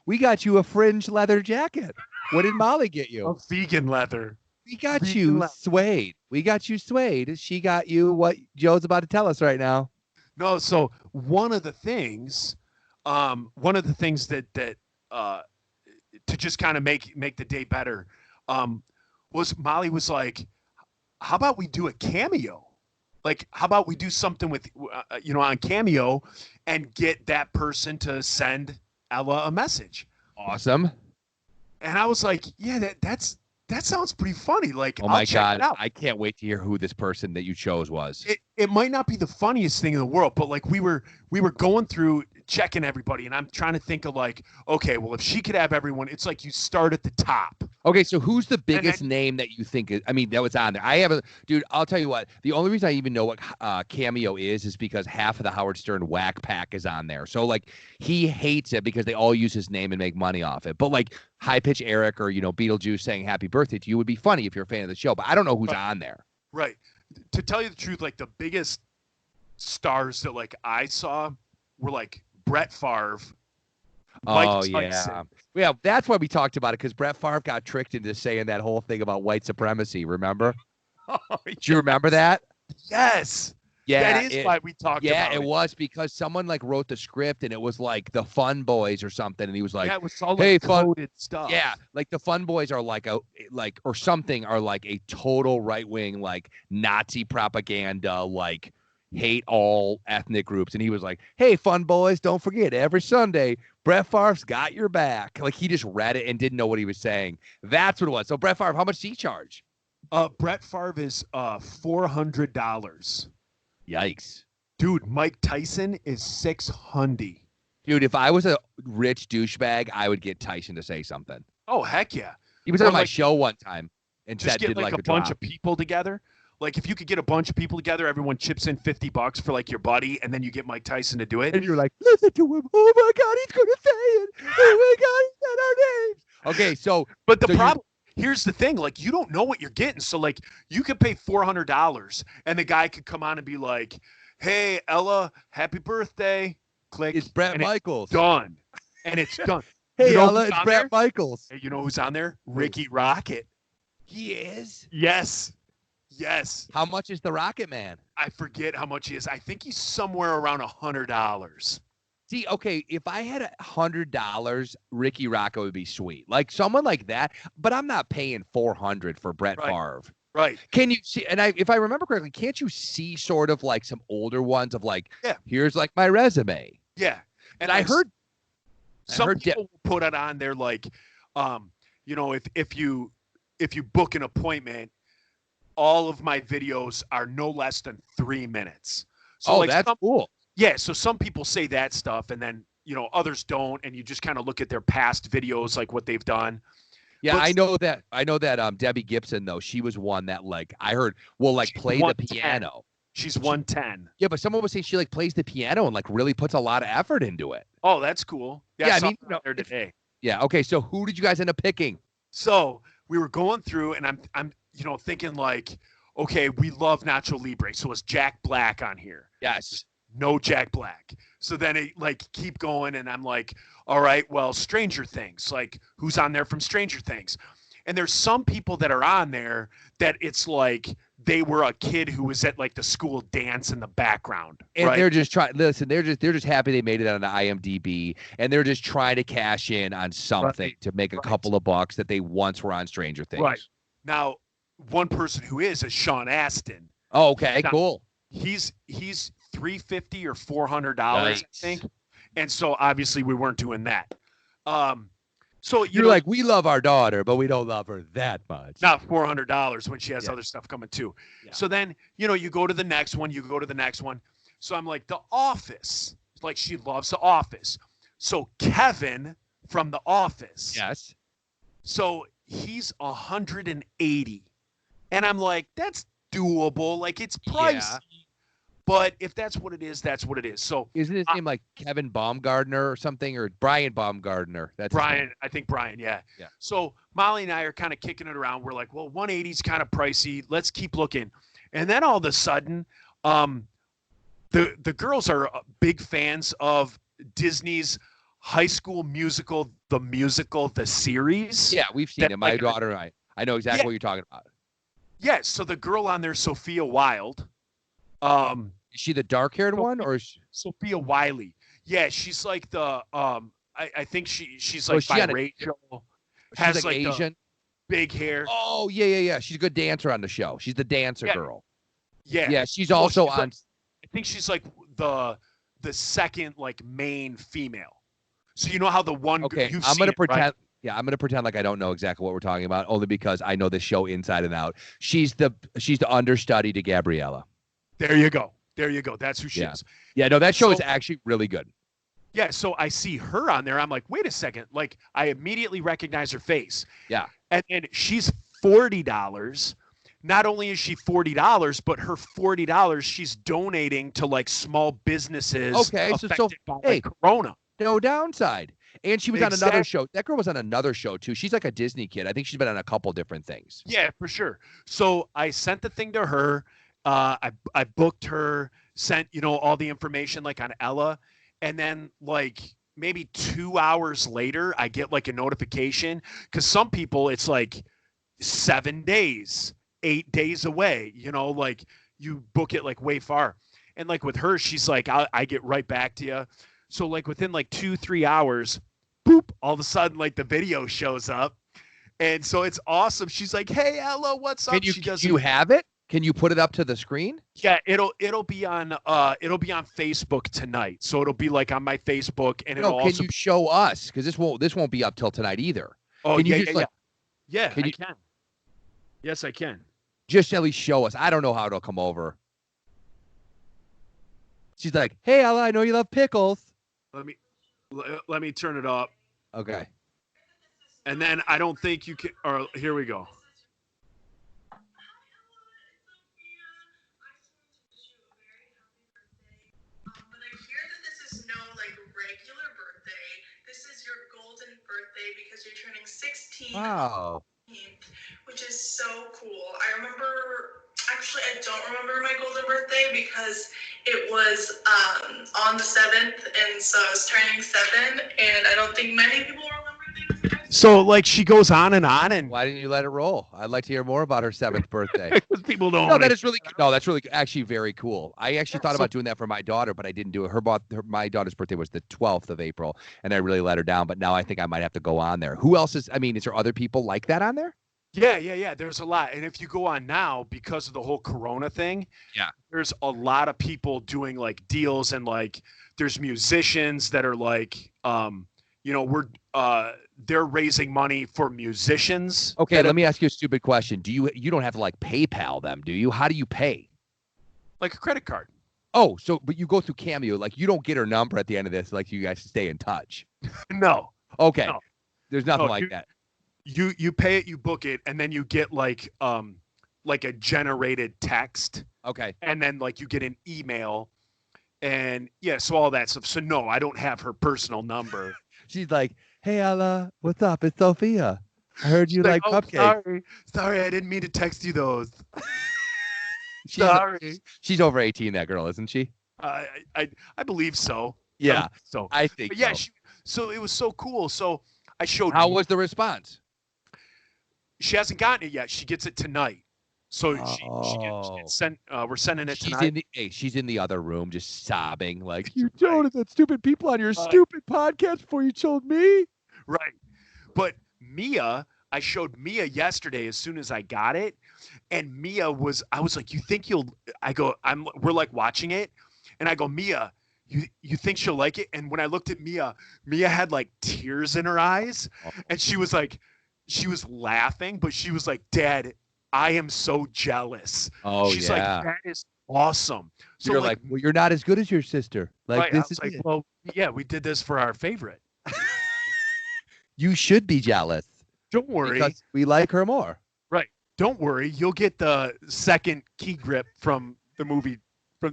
Speaker 1: we got you a fringe leather jacket. What did Molly get you?
Speaker 2: A vegan leather.
Speaker 1: We got you suede. We got you suede. She got you what Joe's about to tell us right now.
Speaker 2: No, so one of the things that to just kind of make the day better, was Molly was like, how about we do a Cameo? Like, how about we do something with, on Cameo and get that person to send Ella a message?
Speaker 1: Awesome.
Speaker 2: And I was like, yeah, that sounds pretty funny. Like,
Speaker 1: oh my God, I can't wait to hear who this person that you chose was.
Speaker 2: It might not be the funniest thing in the world, but like we were going through checking everybody, and I'm trying to think of like, okay, well, if she could have everyone, it's like you start at the top.
Speaker 1: Okay, so who's the biggest name that you think is? I mean, that was on there. I haven't, dude. I'll tell you what. The only reason I even know what Cameo is because half of the Howard Stern Whack Pack is on there. So like, he hates it because they all use his name and make money off it. But like, High Pitch Eric or Beetlejuice saying Happy Birthday to you would be funny if you're a fan of the show. But I don't know who's on there.
Speaker 2: Right. To tell you the truth, like the biggest stars that like I saw were like Brett Favre.
Speaker 1: Oh, yeah. Yeah, that's why we talked about it, because Brett Favre got tricked into saying that whole thing about white supremacy, remember?
Speaker 2: Oh,
Speaker 1: do you remember that?
Speaker 2: Yes.
Speaker 1: Yeah.
Speaker 2: That is why we talked about it.
Speaker 1: Yeah, it was because someone like wrote the script and it was like the Fun Boys or something. And he was like,
Speaker 2: yeah, it was all
Speaker 1: hey,
Speaker 2: like coded stuff.
Speaker 1: Yeah, like the Fun Boys are like or something are like a total right-wing, like Nazi propaganda, like hate all ethnic groups. And he was like, hey, Fun Boys, don't forget every Sunday, Brett Favre's got your back. Like he just read it and didn't know what he was saying. That's what it was. So Brett Favre, how much did he charge?
Speaker 2: Brett Favre is $400.
Speaker 1: Yikes.
Speaker 2: Dude, Mike Tyson is $600.
Speaker 1: Dude, if I was a rich douchebag, I would get Tyson to say something.
Speaker 2: Oh, heck yeah.
Speaker 1: He was on my show one time and
Speaker 2: just get like a bunch of people together. Like if you could get a bunch of people together, everyone chips in $50 for like your buddy, and then you get Mike Tyson to do it.
Speaker 1: And you're like, listen to him. Oh my God, he's gonna say it. Oh my God, he said our names. Okay, so
Speaker 2: but the problem here's the thing, like you don't know what you're getting. So like you could pay $400 and the guy could come on and be like, hey, Ella, happy birthday. click.
Speaker 1: It's Brett
Speaker 2: and
Speaker 1: Michaels.
Speaker 2: It's done. And it's done.
Speaker 1: Hey,
Speaker 2: you know
Speaker 1: Ella, it's Brett Michaels.
Speaker 2: Hey, you know who's on there? Ricky Rocket.
Speaker 1: He is?
Speaker 2: Yes. Yes.
Speaker 1: How much is the Rocket Man?
Speaker 2: I forget how much he is. I think he's somewhere around $100.
Speaker 1: See, okay, if I had $100, Ricky Rocket would be sweet. Like someone like that, but I'm not paying $400 for Brett Favre.
Speaker 2: Right.
Speaker 1: Can you see? And if I remember correctly, can't you see sort of like some older ones of like, here's like my resume?
Speaker 2: Yeah.
Speaker 1: And I heard
Speaker 2: some people put it on there like, you know, if you book an appointment, all of my videos are no less than 3 minutes. So like
Speaker 1: that's cool.
Speaker 2: Yeah, so some people say that stuff, and then others don't, and you just kind of look at their past videos, like what they've done.
Speaker 1: Yeah, I know that. Debbie Gibson though, she was one that like I heard will like play the piano.
Speaker 2: She's 110.
Speaker 1: Yeah, but someone was saying she like plays the piano and like really puts a lot of effort into it.
Speaker 2: Oh, that's cool.
Speaker 1: Yeah, I mean,
Speaker 2: there today.
Speaker 1: Yeah. Okay. So who did you guys end up picking?
Speaker 2: So we were going through, and I'm thinking like, okay, we love Nacho Libre, so is Jack Black on here?
Speaker 1: Yes.
Speaker 2: No Jack Black. So then it like keep going, and I'm like, all right, well, Stranger Things, like who's on there from Stranger Things? And there's some people that are on there that it's like they were a kid who was at like the school dance in the background.
Speaker 1: And
Speaker 2: right?
Speaker 1: they're just trying, listen, they're just happy they made it on the IMDb, and they're just trying to cash in on something to make a couple of bucks that they once were on Stranger Things.
Speaker 2: Right. Now, one person who is Sean Astin.
Speaker 1: Oh, okay,
Speaker 2: now,
Speaker 1: cool.
Speaker 2: He's $350 or $400, I think. And so obviously we weren't doing that. So
Speaker 1: you're like, we love our daughter, but we don't love her that much.
Speaker 2: Not $400 when she has other stuff coming too. Yeah. So then, you go to the next one, you go to the next one. So I'm like, The Office. Like she loves The Office. So Kevin from The Office.
Speaker 1: Yes.
Speaker 2: So he's 180. And I'm like, that's doable. Like it's pricey. Yeah. But if that's what it is, that's what it is. So
Speaker 1: isn't his name like Kevin Baumgartner or something, or Brian Baumgartner? That's
Speaker 2: Brian. I think Brian. Yeah. Yeah. So Molly and I are kind of kicking it around. We're like, well, 180 is kind of pricey. Let's keep looking. And then all of a sudden, the girls are big fans of Disney's High School Musical, the series.
Speaker 1: Yeah, we've seen it. My daughter and I know exactly what you're talking about.
Speaker 2: Yeah. So the girl on there, Sophia Wilde.
Speaker 1: Is she the dark-haired one, or is
Speaker 2: Sophia Wiley? Yeah, she's like the I think she's like biracial. Has like Asian, big hair.
Speaker 1: Oh yeah. She's a good dancer on the show. She's the dancer girl.
Speaker 2: Yeah.
Speaker 1: Yeah, she's also on.
Speaker 2: Like, I think she's like the second like main female. So you know how the one.
Speaker 1: Okay, I'm gonna pretend. Right? Yeah, I'm gonna pretend like I don't know exactly what we're talking about, only because I know this show inside and out. She's the understudy to Gabriella.
Speaker 2: There you go. That's who she is.
Speaker 1: Yeah, no, that show is actually really good.
Speaker 2: Yeah, so I see her on there. I'm like, wait a second. Like, I immediately recognize her face.
Speaker 1: Yeah.
Speaker 2: And she's $40. Not only is she $40, but her $40 she's donating to like small businesses affected by Corona.
Speaker 1: No downside. And she was on another show. That girl was on another show too. She's like a Disney kid. I think she's been on a couple different things.
Speaker 2: Yeah, for sure. So I sent the thing to her. I booked her, sent, all the information like on Ella. And then like maybe 2 hours later, I get like a notification, because some people it's like 7 days, 8 days away, like you book it like way far. And like with her, she's like, I get right back to you. So like within like 2-3 hours, boop, all of a sudden like the video shows up. And so it's awesome. She's like, hey, Ella, what's up?
Speaker 1: Do you have it? Can you put it up to the screen?
Speaker 2: Yeah, it'll be on Facebook tonight. So it'll be like on my Facebook, and it'll also.
Speaker 1: Can you show us? Because this won't be up till tonight either.
Speaker 2: Oh,
Speaker 1: can you
Speaker 2: I can. Yes, I can.
Speaker 1: Just at least show us. I don't know how it'll come over. She's like, "Hey, Ella, I know you love pickles."
Speaker 2: Let me turn it up.
Speaker 1: Okay.
Speaker 2: And then I don't think you can. Or here we go.
Speaker 3: Because you're turning 16.
Speaker 1: Wow.
Speaker 3: Which is so cool. I remember Actually, I don't remember my golden birthday because it was on the 7th, and so I was turning 7, and I don't think many people remember things.
Speaker 2: So, like, she goes on and on, and
Speaker 1: Why didn't you let it roll? I'd like to hear more about her 7th birthday.
Speaker 2: because people don't.
Speaker 1: No, that is really no. That's really actually very cool. I actually thought
Speaker 2: so-
Speaker 1: about doing that for my daughter, but I didn't do it. My daughter's birthday was the 12th of April, and I really let her down. But now I think I might have to go on there. Who else is? I mean, is there other people like that on there?
Speaker 2: Yeah. There's a lot, and if you go on now because of the whole Corona thing, there's a lot of people doing like deals, and like there's musicians that are like, they're raising money for musicians.
Speaker 1: Okay, let me ask you a stupid question. You don't have to like PayPal them, do you? How do you pay?
Speaker 2: Like a credit card.
Speaker 1: Oh, but you go through Cameo. Like you don't get her number at the end of this. Like you guys stay in touch.
Speaker 2: No.
Speaker 1: Okay.
Speaker 2: No.
Speaker 1: There's nothing like that.
Speaker 2: You pay it, you book it, and then you get like a generated text.
Speaker 1: Okay.
Speaker 2: And then like you get an email, and so all that stuff. So no, I don't have her personal number.
Speaker 1: She's like, "Hey, Ella, what's up? It's Sophia. I heard you like cupcakes."
Speaker 2: Sorry, I didn't mean to text you those.
Speaker 1: She's over 18, that girl, isn't she?
Speaker 2: I believe so.
Speaker 1: Yeah.
Speaker 2: So
Speaker 1: I think
Speaker 2: yeah,
Speaker 1: so.
Speaker 2: So it was so cool. So I showed.
Speaker 1: How was the response?
Speaker 2: She hasn't gotten it yet. She gets it tonight. So she gets sent. We're sending it tonight.
Speaker 1: She's in the other room, just sobbing, like you told that stupid people on your stupid podcast before you told me.
Speaker 2: Right, but Mia, I showed Mia yesterday as soon as I got it, and Mia I was like, you think you'll? We're like watching it, and I go, Mia, you think she'll like it? And when I looked at Mia had like tears in her eyes, and she was laughing, but she was like, Dad, I am so jealous.
Speaker 1: Oh,
Speaker 2: she's like, that is awesome. So
Speaker 1: you're like, well, you're not as good as your sister. Like
Speaker 2: right,
Speaker 1: this is
Speaker 2: like, well, yeah, we did this for our favorite.
Speaker 1: You should be jealous.
Speaker 2: Don't worry,
Speaker 1: because we like her more.
Speaker 2: Right. Don't worry, you'll get the second key grip from the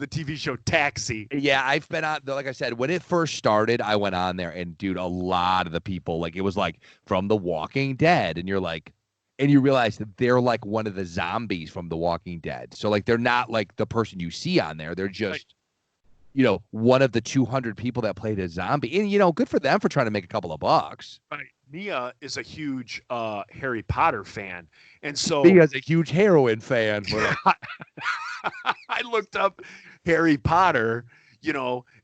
Speaker 2: TV show Taxi.
Speaker 1: Yeah, I've been on, like I said, when it first started, I went on there, and dude, a lot of the people, like it was like from The Walking Dead, and you're like, and you realize that they're like one of the zombies from The Walking Dead. So like they're not like the person you see on there. They're just, one of the 200 people that played a zombie. And good for them for trying to make a couple of bucks.
Speaker 2: Right. Mia is a huge Harry Potter fan. And so
Speaker 1: Mia's a huge heroin fan.
Speaker 2: I looked up Harry Potter,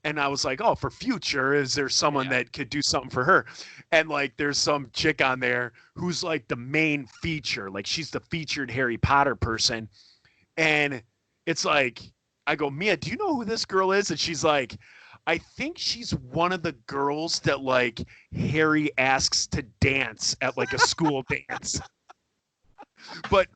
Speaker 2: and I was like, oh, for future, is there someone that could do something for her? And like, there's some chick on there who's like the main feature. Like she's the featured Harry Potter person. And it's like, I go, Mia, do you know who this girl is? And she's like, I think she's one of the girls that like Harry asks to dance at like a school dance. But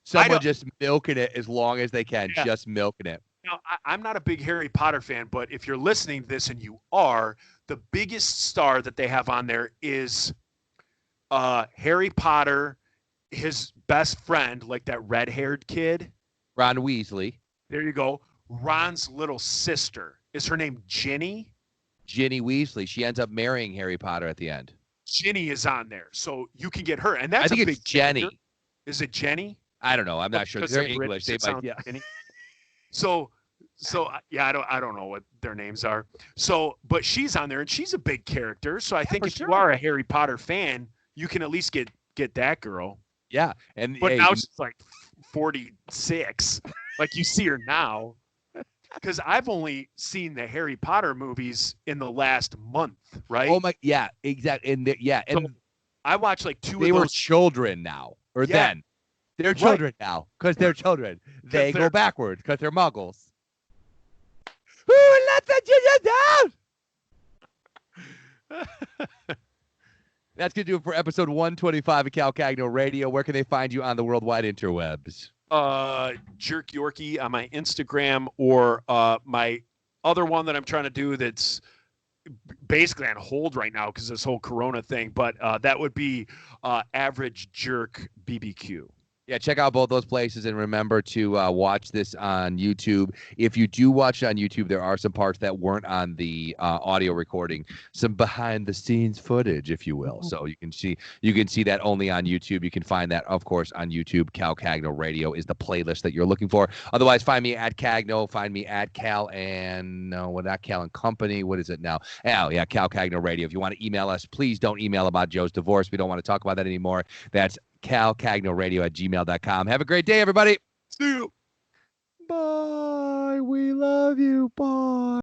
Speaker 1: someone just milking it as long as they can, just milking it.
Speaker 2: Now, I'm not a big Harry Potter fan, but if you're listening to this and you are, the biggest star that they have on there is Harry Potter, his best friend, like that red-haired kid.
Speaker 1: Ron Weasley.
Speaker 2: There you go. Ron's little sister. Is her name Ginny?
Speaker 1: Ginny Weasley. She ends up marrying Harry Potter at the end.
Speaker 2: Ginny is on there, so you can get her. And that's
Speaker 1: I think
Speaker 2: a big
Speaker 1: it's Jenny.
Speaker 2: character. Is it Jenny?
Speaker 1: I don't know. I'm not sure. They're English. They might, yeah.
Speaker 2: So I don't know what their names are. So, but she's on there, and she's a big character. So I think if you are a Harry Potter fan, you can at least get that girl.
Speaker 1: Yeah,
Speaker 2: but now she's like 46. Like you see her now, because I've only seen the Harry Potter movies in the last month, right?
Speaker 1: Oh my, yeah, exactly. And
Speaker 2: so I watched like two.
Speaker 1: They were children now, or then. They're children now, because they're children. They go backwards because they're muggles. Who let the ginger down? That's going to do it for episode 125 of Cal Cagno Radio. Where can they find you on the worldwide interwebs?
Speaker 2: Jerk Yorkie on my Instagram, or my other one that I'm trying to do that's basically on hold right now because this whole Corona thing. But that would be Average Jerk BBQ.
Speaker 1: Yeah, check out both those places, and remember to watch this on YouTube. If you do watch it on YouTube, there are some parts that weren't on the audio recording, some behind-the-scenes footage, if you will. So you can see that only on YouTube. You can find that, of course, on YouTube. Cal Cagno Radio is the playlist that you're looking for. Otherwise, find me at Cagno. Find me at Cal and not Cal and Company. What is it now? Oh, yeah, Cal Cagno Radio. If you want to email us, please don't email about Joe's divorce. We don't want to talk about that anymore. That's calcagnoradio@gmail.com. Have a great day, everybody.
Speaker 2: See you.
Speaker 1: Bye. We love you. Bye.